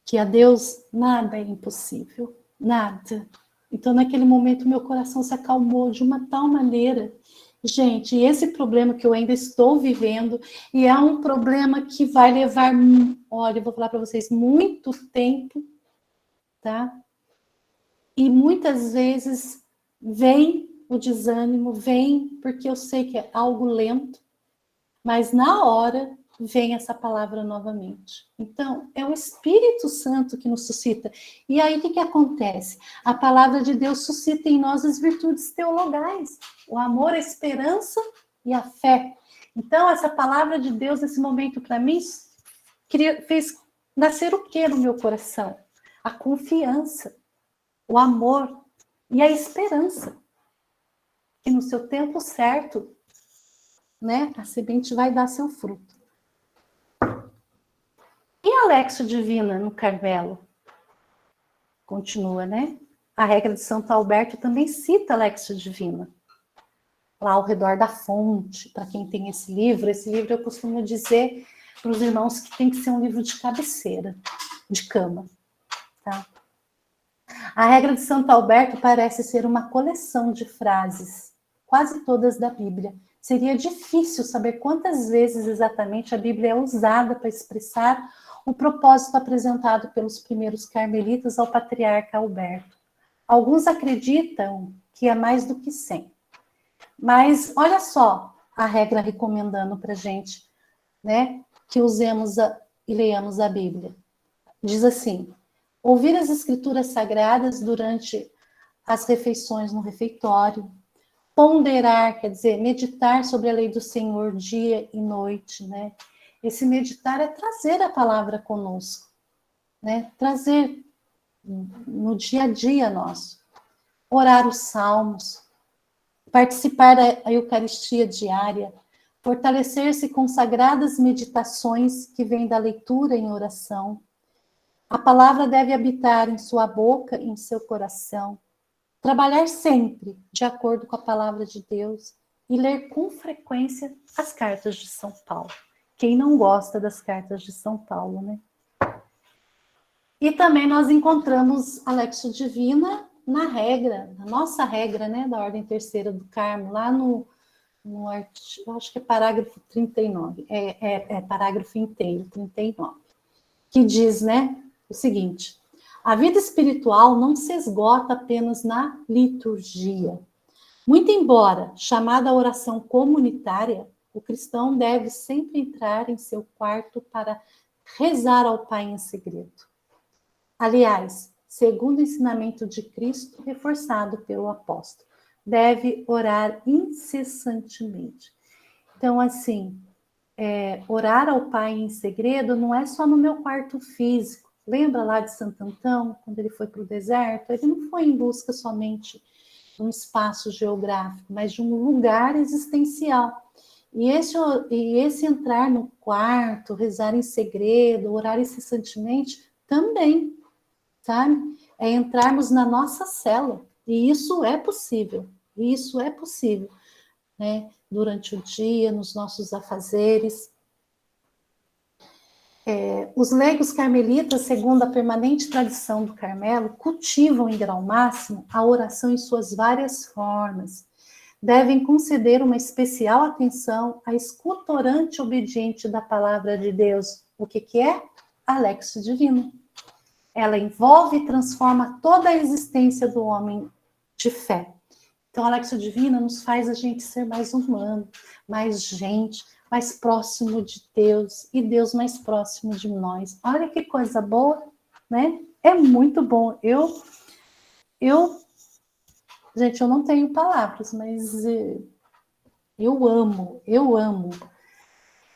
Que a Deus nada é impossível. Nada. Então, naquele momento, meu coração se acalmou de uma tal maneira. Gente, esse problema que eu ainda estou vivendo, e é um problema que vai levar, olha, eu vou falar para vocês, muito tempo, tá? E muitas vezes vem o desânimo, vem porque eu sei que é algo lento, mas na hora vem essa palavra novamente. Então, é o Espírito Santo que nos suscita. E aí, o que acontece? A palavra de Deus suscita em nós as virtudes teologais. O amor, a esperança e a fé. Então, essa palavra de Deus, nesse momento, para mim, fez nascer o que no meu coração? A confiança, o amor e a esperança. Que no seu tempo certo, né, a semente vai dar seu fruto. E a Lexio Divina no Carmelo? Continua, né? A regra de Santo Alberto também cita a Lexio Divina. Lá ao redor da fonte, para quem tem esse livro eu costumo dizer para os irmãos que tem que ser um livro de cabeceira, de cama. Tá? A regra de Santo Alberto parece ser uma coleção de frases, quase todas da Bíblia. Seria difícil saber quantas vezes exatamente a Bíblia é usada para expressar o propósito apresentado pelos primeiros carmelitas ao patriarca Alberto. Alguns acreditam que é mais do que 100. Mas olha só a regra recomendando para a gente, né, que usemos e leiamos a Bíblia. Diz assim, ouvir as escrituras sagradas durante as refeições no refeitório, ponderar, quer dizer, meditar sobre a lei do Senhor dia e noite, né? Esse meditar é trazer a palavra conosco, né? Trazer no dia a dia nosso. Orar os salmos, participar da Eucaristia diária, fortalecer-se com sagradas meditações que vêm da leitura em oração. A palavra deve habitar em sua boca e em seu coração. Trabalhar sempre de acordo com a palavra de Deus e ler com frequência as cartas de São Paulo. Quem não gosta das cartas de São Paulo, né? E também nós encontramos a Lexio Divina na regra, na nossa regra, né, da Ordem Terceira do Carmo, lá no artigo, acho que é parágrafo 39, parágrafo inteiro, 39, que diz, né, o seguinte: a vida espiritual não se esgota apenas na liturgia. Muito embora chamada a oração comunitária, o cristão deve sempre entrar em seu quarto para rezar ao Pai em segredo. Aliás, segundo o ensinamento de Cristo, reforçado pelo apóstolo, deve orar incessantemente. Então, assim, orar ao Pai em segredo não é só no meu quarto físico. Lembra lá de Santo Antão, quando ele foi para o deserto? Ele não foi em busca somente de um espaço geográfico, mas de um lugar existencial. E esse entrar no quarto, rezar em segredo, orar incessantemente, também, sabe? É entrarmos na nossa cela. E isso é possível. Né? Durante o dia, nos nossos afazeres. Os leigos carmelitas, segundo a permanente tradição do Carmelo, cultivam em grau máximo a oração em suas várias formas. Devem conceder uma especial atenção à escuta orante obediente da palavra de Deus. O que é? A Lexio Divina. Ela envolve e transforma toda a existência do homem de fé. Então, a Lexio Divina nos faz a gente ser mais humano, mais gente, mais próximo de Deus e Deus mais próximo de nós. Olha que coisa boa, né? É muito bom. Eu Gente, eu não tenho palavras, mas eu amo, eu amo.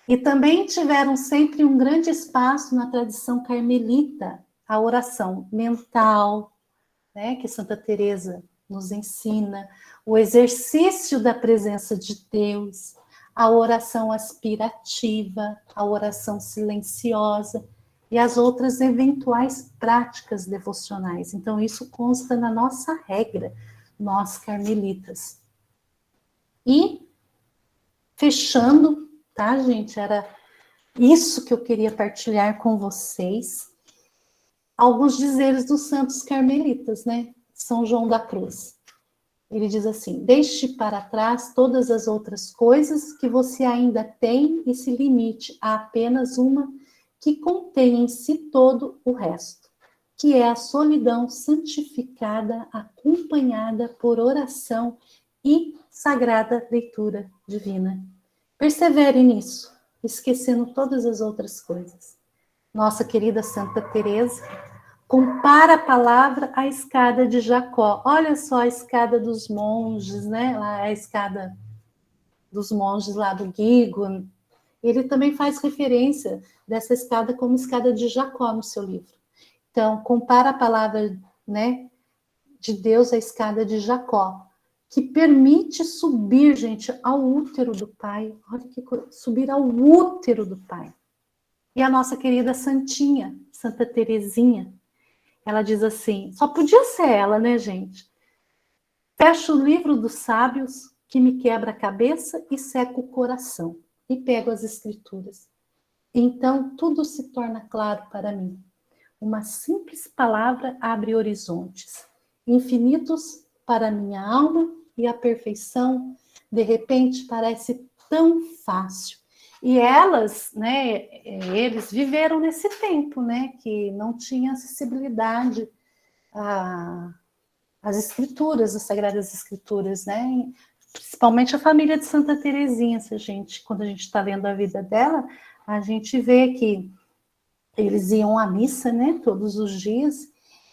E também tiveram sempre um grande espaço na tradição carmelita, a oração mental, né, que Santa Teresa nos ensina, o exercício da presença de Deus, a oração aspirativa, a oração silenciosa e as outras eventuais práticas devocionais. Então, isso consta na nossa regra, nós carmelitas. E, fechando, tá, gente? Era isso que eu queria partilhar com vocês. Alguns dizeres dos santos carmelitas, né? São João da Cruz. Ele diz assim: deixe para trás todas as outras coisas que você ainda tem e se limite a apenas uma que contém em si todo o resto, que é a solidão santificada, acompanhada por oração e sagrada leitura divina. Persevere nisso, esquecendo todas as outras coisas. Nossa querida Santa Teresa compara a palavra à escada de Jacó. Olha só a escada dos monges, né? Lá a escada dos monges lá do Gigon. Ele também faz referência dessa escada como escada de Jacó no seu livro. Então, compara a palavra, né, de Deus à escada de Jacó, que permite subir, gente, ao útero do Pai. Olha que coisa, subir ao útero do Pai. E a nossa querida Santinha, Santa Teresinha, ela diz assim, só podia ser ela, né, gente? Fecho o livro dos sábios, que me quebra a cabeça e seca o coração, e pego as escrituras. Então, tudo se torna claro para mim. Uma simples palavra abre horizontes infinitos para minha alma, e a perfeição, de repente, parece tão fácil. E elas, né, eles viveram nesse tempo, né, que não tinha acessibilidade às escrituras, às sagradas escrituras, né, principalmente a família de Santa Teresinha, quando a gente está lendo a vida dela, a gente vê que eles iam à missa, né, todos os dias,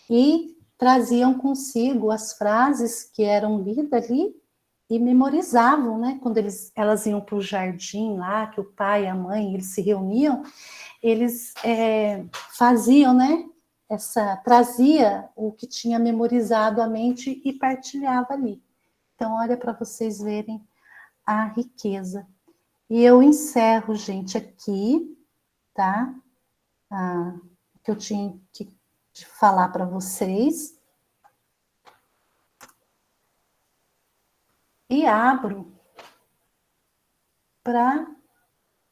e traziam consigo as frases que eram lidas ali, e memorizavam, né? Quando elas iam para o jardim lá, que o pai e a mãe eles se reuniam, eles faziam, né? Trazia o que tinha memorizado à mente e partilhava ali. Então, olha para vocês verem a riqueza. E eu encerro, gente, aqui, tá? O que eu tinha que falar para vocês. E abro para,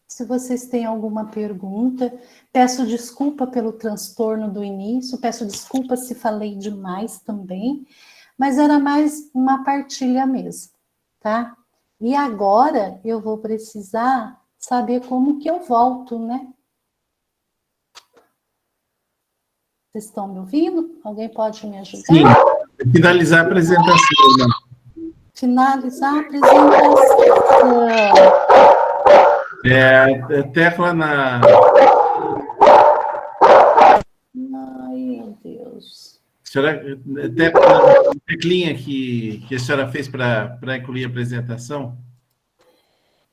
se vocês têm alguma pergunta, peço desculpa pelo transtorno do início, peço desculpa se falei demais também, mas era mais uma partilha mesmo, tá? E agora eu vou precisar saber como que eu volto, né? Vocês estão me ouvindo? Alguém pode me ajudar? Sim, finalizar a apresentação, né? Finalizar a apresentação. Tecla na... Ai, meu Deus. Senhora, teclinha que a senhora fez para incluir a apresentação?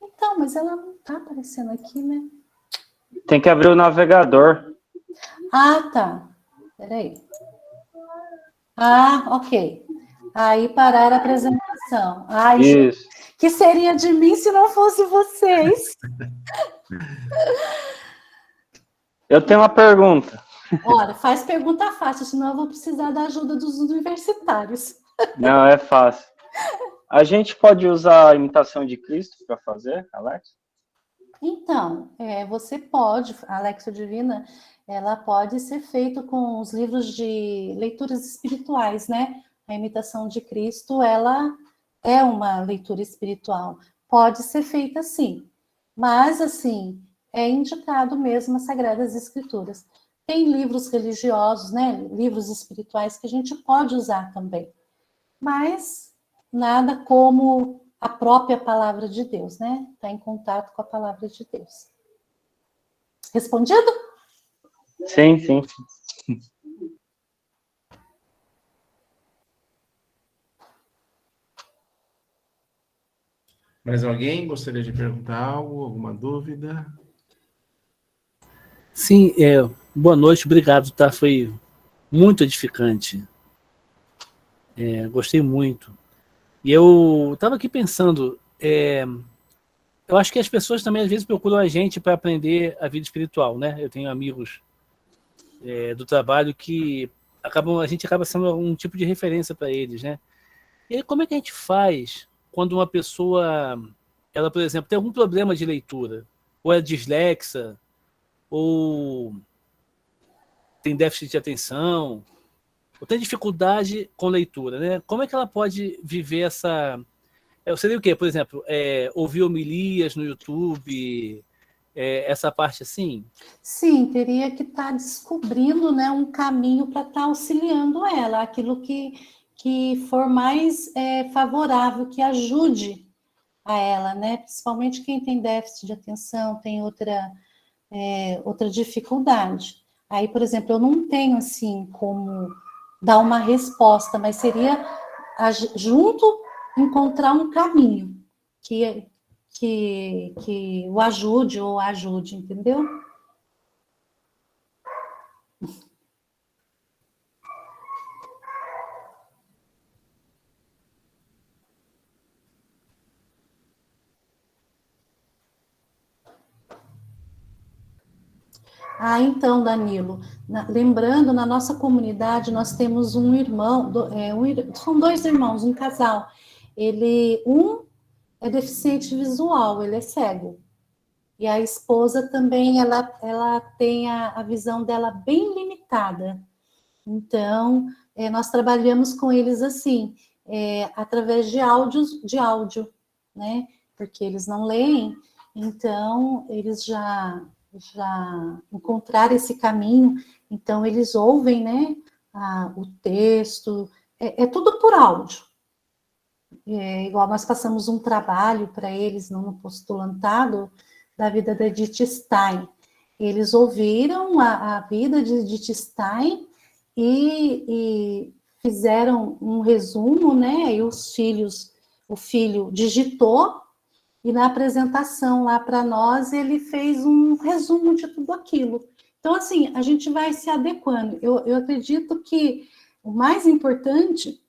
Então, mas ela não está aparecendo aqui, né? Tem que abrir o navegador. Ah, tá. Peraí. Ah, ok. Aí parar a apresentação. Ai, Isso. que seria de mim se não fosse vocês? Eu tenho uma pergunta. Olha, faz pergunta fácil, senão eu vou precisar da ajuda dos universitários. Não, é fácil. A gente pode usar a imitação de Cristo para fazer, Alex? Então, você pode, a Alexia Divina, ela pode ser feita com os livros de leituras espirituais, né? A imitação de Cristo, ela é uma leitura espiritual. Pode ser feita assim, mas assim, é indicado mesmo as Sagradas Escrituras. Tem livros religiosos, né? Livros espirituais que a gente pode usar também, mas nada como a própria palavra de Deus, né? Está em contato com a palavra de Deus. Respondido? Sim, sim. Mais alguém gostaria de perguntar algo, alguma dúvida? Sim, boa noite, obrigado, tá? Foi muito edificante. Gostei muito. E eu estava aqui pensando, eu acho que as pessoas também às vezes procuram a gente para aprender a vida espiritual, né? Eu tenho amigos do trabalho que a gente acaba sendo um tipo de referência para eles, né? E aí, como é que a gente faz quando uma pessoa, ela, por exemplo, tem algum problema de leitura, ou é dislexa, ou tem déficit de atenção, ou tem dificuldade com leitura, né? Como é que ela pode viver essa... Seria o quê? Por exemplo, ouvir homilias no YouTube, essa parte assim? Sim, teria que estar descobrindo, né, um caminho para estar auxiliando ela, aquilo que for mais favorável, que ajude a ela, né? Principalmente quem tem déficit de atenção, tem outra dificuldade. Aí, por exemplo, eu não tenho assim como dar uma resposta, mas seria junto encontrar um caminho que o ajude ou ajude, entendeu? Ah, então, Danilo, lembrando, na nossa comunidade nós temos um irmão, são dois irmãos, um casal. Um é deficiente visual, ele é cego. E a esposa também, ela tem a visão dela bem limitada. Então, nós trabalhamos com eles assim, através de áudio, né? Porque eles não leem, então eles já encontraram esse caminho, então eles ouvem, né? O texto, é tudo por áudio. Igual nós passamos um trabalho para eles no postulantado da vida da Edith Stein. Eles ouviram a vida de Edith Stein e fizeram um resumo, né? E o filho digitou, e na apresentação lá para nós, ele fez um resumo de tudo aquilo. Então, assim, a gente vai se adequando. Eu acredito que o mais importante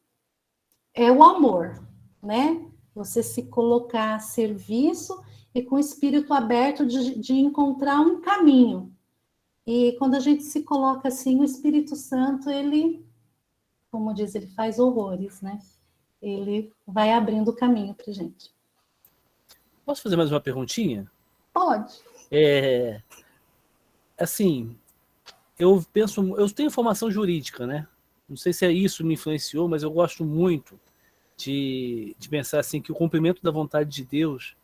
é o amor, né? Você se colocar a serviço e com o espírito aberto de encontrar um caminho. E quando a gente se coloca assim, o Espírito Santo, ele, como diz, ele faz horrores, né? Ele vai abrindo o caminho para a gente. Posso fazer mais uma perguntinha? Pode. Assim, eu tenho formação jurídica, né? Não sei se isso me influenciou, mas eu gosto muito de pensar assim que o cumprimento da vontade de Deus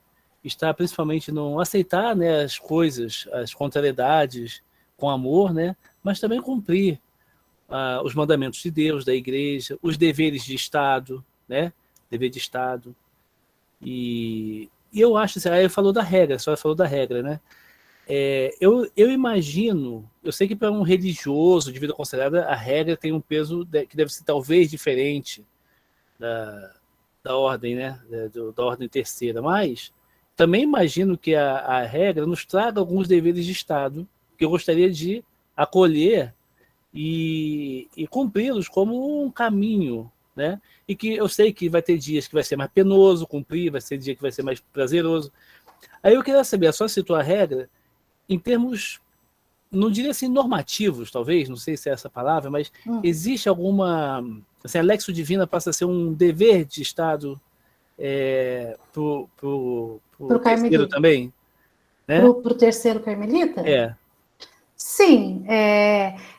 está principalmente não aceitar, né, as coisas, as contrariedades com amor, né? Mas também cumprir os mandamentos de Deus, da igreja, os deveres de Estado, né? Dever de Estado. E eu acho assim, aí falou da regra, a senhora falou da regra, né? Eu imagino, eu sei que para um religioso de vida consagrada, a regra tem um peso que deve ser talvez diferente da ordem, né? Da ordem terceira, mas também imagino que a regra nos traga alguns deveres de Estado que eu gostaria de acolher e cumpri-los como um caminho, né? E que eu sei que vai ter dias que vai ser mais penoso cumprir, vai ser dia que vai ser mais prazeroso. Aí eu queria saber, só citou a regra em termos, não diria assim nativos, talvez, não sei se é essa palavra, mas existe alguma, assim, a Lexio Divina passa a ser um dever de Estado pro terceiro também, né? Pro terceiro carmelita? É. Sim,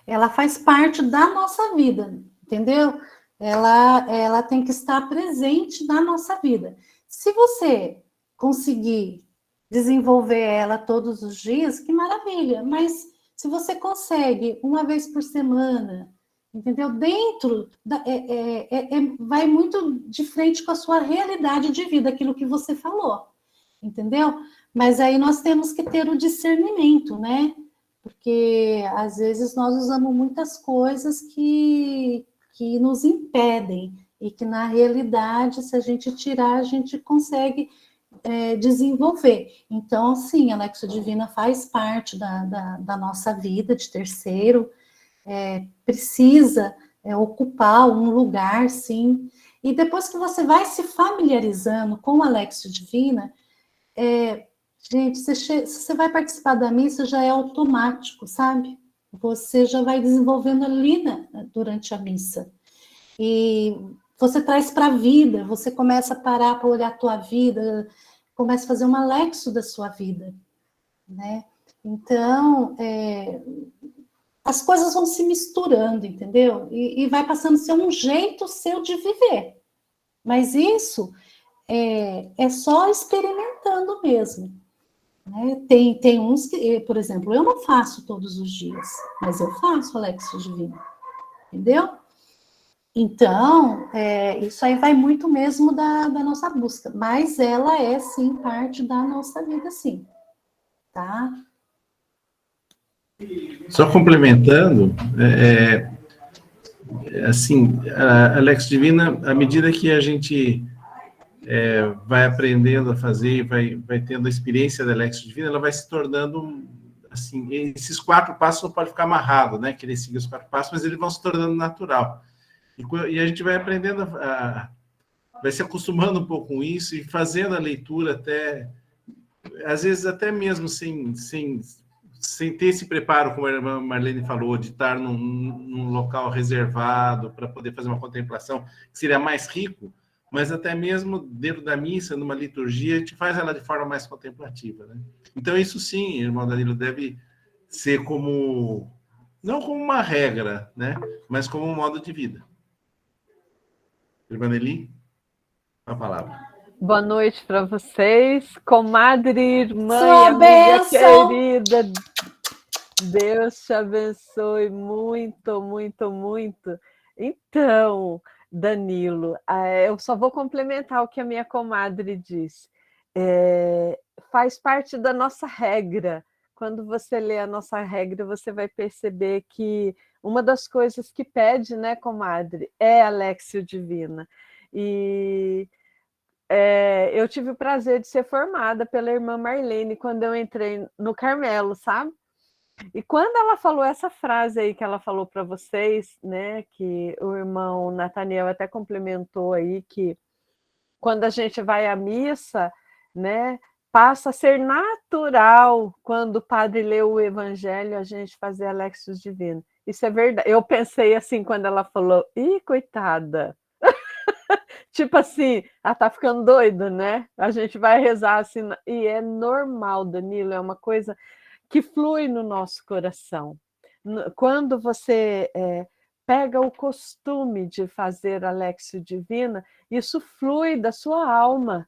ela faz parte da nossa vida, entendeu? Ela tem que estar presente na nossa vida. Se você conseguir desenvolver ela todos os dias, que maravilha, mas se você consegue uma vez por semana, entendeu? Vai muito de frente com a sua realidade de vida, aquilo que você falou, entendeu? Mas aí nós temos que ter o discernimento, né? Porque às vezes nós usamos muitas coisas que nos impedem, e que na realidade, se a gente tirar, a gente consegue desenvolver. Então, sim, a Lexio Divina faz parte da nossa vida de terceiro, precisa ocupar um lugar, sim. E depois que você vai se familiarizando com a Lexio Divina, gente, se você vai participar da missa, já é automático, sabe? Você já vai desenvolvendo ali durante a missa. E você traz para a vida, você começa a parar para olhar a tua vida, começa a fazer uma Lexio da sua vida, né? Então, as coisas vão se misturando, entendeu? E vai passando a ser um jeito seu de viver. Mas isso é só experimentando mesmo. Né? Tem uns que, por exemplo, eu não faço todos os dias, mas eu faço a Lexio Divina, entendeu? Então, isso aí vai muito mesmo da nossa busca, mas ela é, sim, parte da nossa vida, sim, tá? Só complementando, assim, a Lex Divina, à medida que a gente vai aprendendo a fazer, vai tendo a experiência da Lex Divina, ela vai se tornando, assim, esses 4 passos não pode ficar amarrado, né? Querer seguir os 4 passos, mas eles vão se tornando natural. E a gente vai aprendendo, vai se acostumando um pouco com isso e fazendo a leitura até, às vezes até mesmo sem ter esse preparo, como a irmã Marlene falou, de estar num local reservado para poder fazer uma contemplação, que seria mais rico, mas até mesmo dentro da missa, numa liturgia, te faz ela de forma mais contemplativa, né? Então, isso sim, irmão Danilo, deve ser como, não como uma regra, né? Mas como um modo de vida. Irmã Nelly, a palavra. Boa noite para vocês, comadre, irmã Sua e amiga bênção! querida. Deus te abençoe muito, muito, muito. Então, Danilo, eu só vou complementar o que a minha comadre disse. Faz parte da nossa regra. Quando você lê a nossa regra, você vai perceber que uma das coisas que pede, né, comadre, é a Lexio Divina. E eu tive o prazer de ser formada pela irmã Marlene quando eu entrei no Carmelo, sabe? E quando ela falou essa frase aí que ela falou para vocês, né, que o irmão Nathaniel até complementou aí, que quando a gente vai à missa, né, passa a ser natural, quando o padre lê o evangelho, a gente fazer a Lexio Divina. Isso é verdade. Eu pensei assim, quando ela falou, ih, coitada. Tipo assim, ela tá ficando doida, né? A gente vai rezar assim, e é normal, Danilo, é uma coisa que flui no nosso coração. Quando você pega o costume de fazer a Lexio Divina, isso flui da sua alma.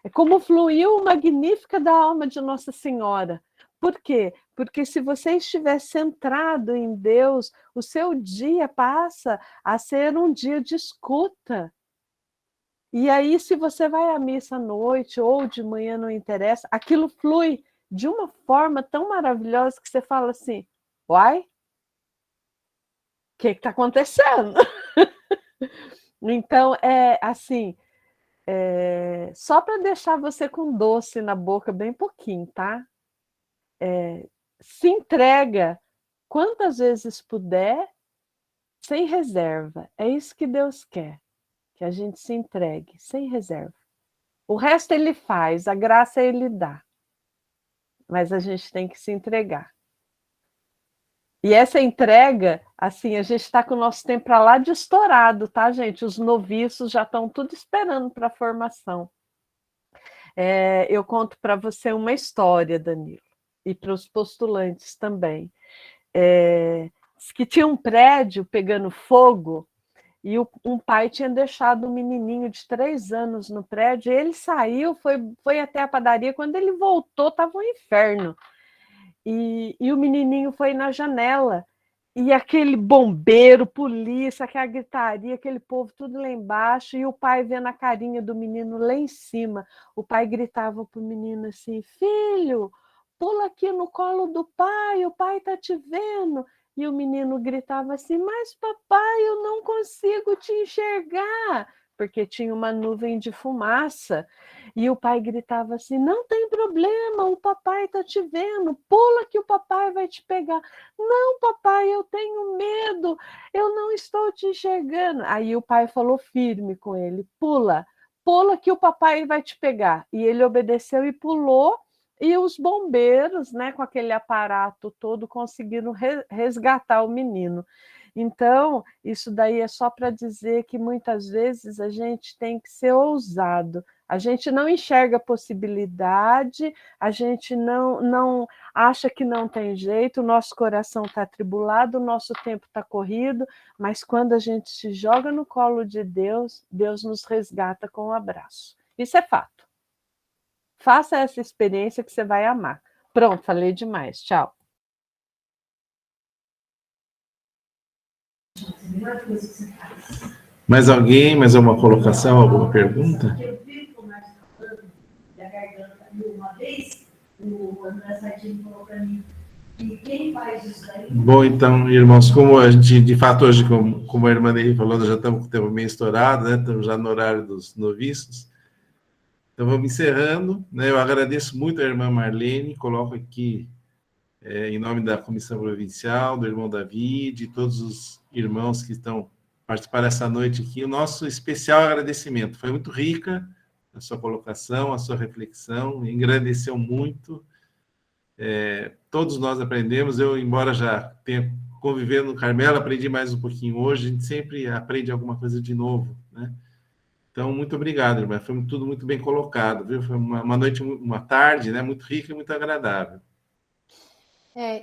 É como fluiu o Magnífica da alma de Nossa Senhora. Por quê? Porque se você estiver centrado em Deus, o seu dia passa a ser um dia de escuta. E aí, se você vai à missa à noite ou de manhã, não interessa, aquilo flui de uma forma tão maravilhosa que você fala assim, uai, o que está acontecendo? Então, assim, só para deixar você com doce na boca, bem pouquinho, tá? Se entrega quantas vezes puder, sem reserva. É isso que Deus quer, que a gente se entregue, sem reserva. O resto ele faz, a graça ele dá. Mas a gente tem que se entregar. E essa entrega, assim, a gente está com o nosso tempo para lá de estourado, tá, gente? Os noviços já estão tudo esperando para a formação. Eu conto para você uma história, Danilo, e para os postulantes também. Diz que tinha um prédio pegando fogo e um pai tinha deixado um menininho de 3 anos no prédio, e ele saiu, foi até a padaria, quando ele voltou, estava um inferno. E o menininho foi na janela, e aquele bombeiro, polícia, aquela gritaria, aquele povo tudo lá embaixo, e o pai vendo a carinha do menino lá em cima. O pai gritava para o menino assim, filho, pula aqui no colo do pai, o pai está te vendo. E o menino gritava assim, mas papai, eu não consigo te enxergar, porque tinha uma nuvem de fumaça. E o pai gritava assim: não tem problema, o papai está te vendo, pula que o papai vai te pegar. Não, papai, eu tenho medo, eu não estou te enxergando. Aí o pai falou firme com ele: pula que o papai vai te pegar. E ele obedeceu e pulou, e os bombeiros, né, com aquele aparato todo, conseguiram resgatar o menino. Então, isso daí é só para dizer que muitas vezes a gente tem que ser ousado. A gente não enxerga possibilidade, a gente não acha que não tem jeito, o nosso coração está atribulado, o nosso tempo está corrido, mas quando a gente se joga no colo de Deus, Deus nos resgata com um abraço. Isso é fato. Faça essa experiência que você vai amar. Pronto, falei demais. Tchau. Mais alguém? Mais alguma colocação? Alguma pergunta? Eu vi o Márcio falando da garganta uma vez, o André Sardinho falou para mim que quem faz isso daí... Bom, então, irmãos, como a gente, de fato, hoje, como a irmã Nelly falou, nós já estamos com o tempo meio estourado, né? Estamos já no horário dos noviços. Então, vamos encerrando, né? Eu agradeço muito a irmã Marlene, coloco aqui, em nome da Comissão Provincial, do irmão Davi, de todos os irmãos que estão participando essa noite aqui, o nosso especial agradecimento. Foi muito rica a sua colocação, a sua reflexão, engrandeceu muito. Todos nós aprendemos, eu, embora já tenha convivendo no Carmelo, aprendi mais um pouquinho hoje, a gente sempre aprende alguma coisa de novo, né? Então, muito obrigado, irmã, foi tudo muito bem colocado, viu? Foi uma noite, uma tarde, né, muito rica e muito agradável.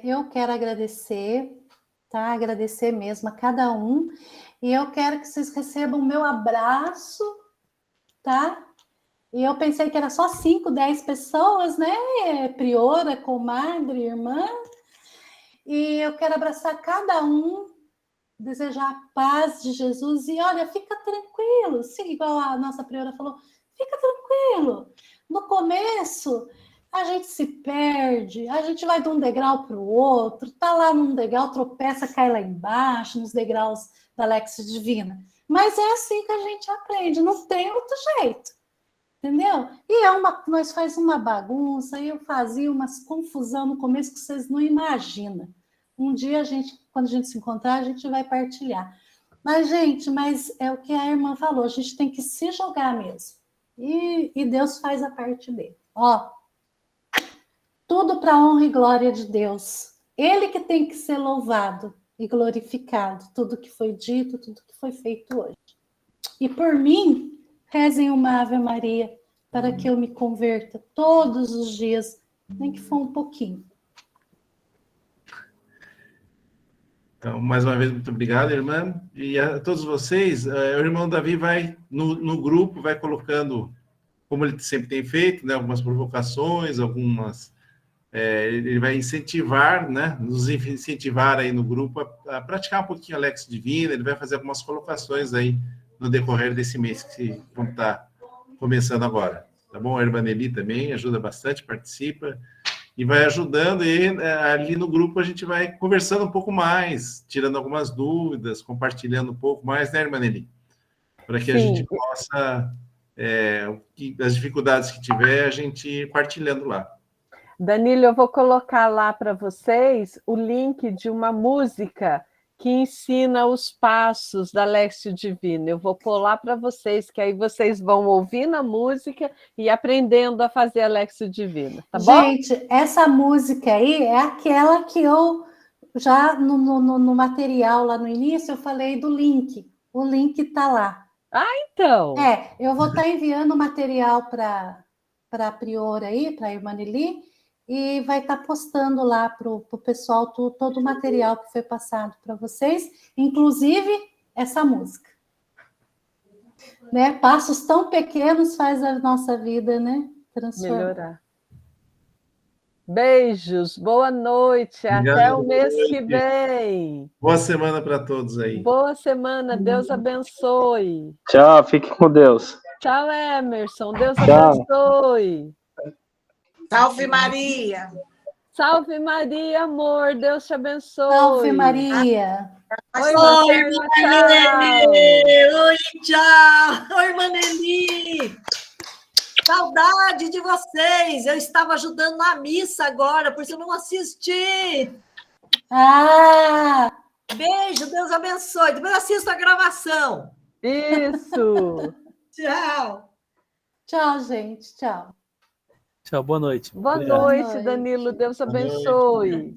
Eu quero agradecer, tá? Agradecer mesmo a cada um, e eu quero que vocês recebam o meu abraço, tá? E eu pensei que era só 5, 10 pessoas, né? Priora, comadre, irmã. E eu quero abraçar cada um, desejar a paz de Jesus. E olha, fica tranquilo, sim, igual a nossa priora falou, fica tranquilo. No começo, a gente se perde, a gente vai de um degrau para o outro, tá lá num degrau, tropeça, cai lá embaixo, nos degraus da Lexio Divina. Mas é assim que a gente aprende, não tem outro jeito. Entendeu? E nós faz uma bagunça, eu fazia umas confusão no começo que vocês não imaginam. Um dia, quando a gente se encontrar, a gente vai partilhar. Mas, gente, é o que a irmã falou, a gente tem que se jogar mesmo. E Deus faz a parte dele. Ó, tudo para a honra e glória de Deus. Ele que tem que ser louvado e glorificado, tudo que foi dito, tudo que foi feito hoje. E por mim, rezem uma Ave Maria para que eu me converta todos os dias, nem que for um pouquinho. Então, mais uma vez, muito obrigado, irmã. E a todos vocês, o irmão Davi vai, no grupo, vai colocando, como ele sempre tem feito, né, algumas provocações, ele vai incentivar, né, nos incentivar aí no grupo a praticar um pouquinho a Lexio Divina, ele vai fazer algumas colocações aí no decorrer desse mês que vamos estar começando agora, tá bom? A irmã Nelly também ajuda bastante, participa e vai ajudando, e ali no grupo a gente vai conversando um pouco mais, tirando algumas dúvidas, compartilhando um pouco mais, né, irmã Nelly? Para que a gente possa, as dificuldades que tiver, a gente ir partilhando lá. Danilo, eu vou colocar lá para vocês o link de uma música que ensina os passos da Lexio Divina. Eu vou pôr lá para vocês, que aí vocês vão ouvindo a música e aprendendo a fazer a Lexio Divina, tá bom? Gente, essa música aí é aquela que eu já no material lá no início eu falei do link. O link tá lá. Então. Eu vou estar enviando o material para a priora aí, para a irmã Nelly, e vai estar postando lá para o pessoal todo o material que foi passado para vocês, inclusive essa música. Né? Passos tão pequenos faz a nossa vida, né? Transformar. Melhorar. Beijos, boa noite, Obrigado, até o mês que vem. Boa semana para todos aí. Boa semana, Deus abençoe. Tchau, fique com Deus. Tchau, Emerson, Deus Tchau. abençoe. Salve Maria! Salve Maria, amor, Deus te abençoe. Salve Maria! Oi, Oi, irmã irmã Thelma, Nelly! Oi, tchau! Oi, irmã Nelly! Saudade de vocês! Eu estava ajudando na missa agora, por isso eu não assisti. Ah, Beijo, Deus abençoe. Depois assisto a gravação. isso. Tchau! tchau, gente. Tchau. Tchau, boa noite. Boa Obrigado. noite, noite. Danilo. Deus Boa noite. abençoe.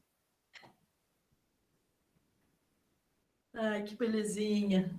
Ai, que belezinha.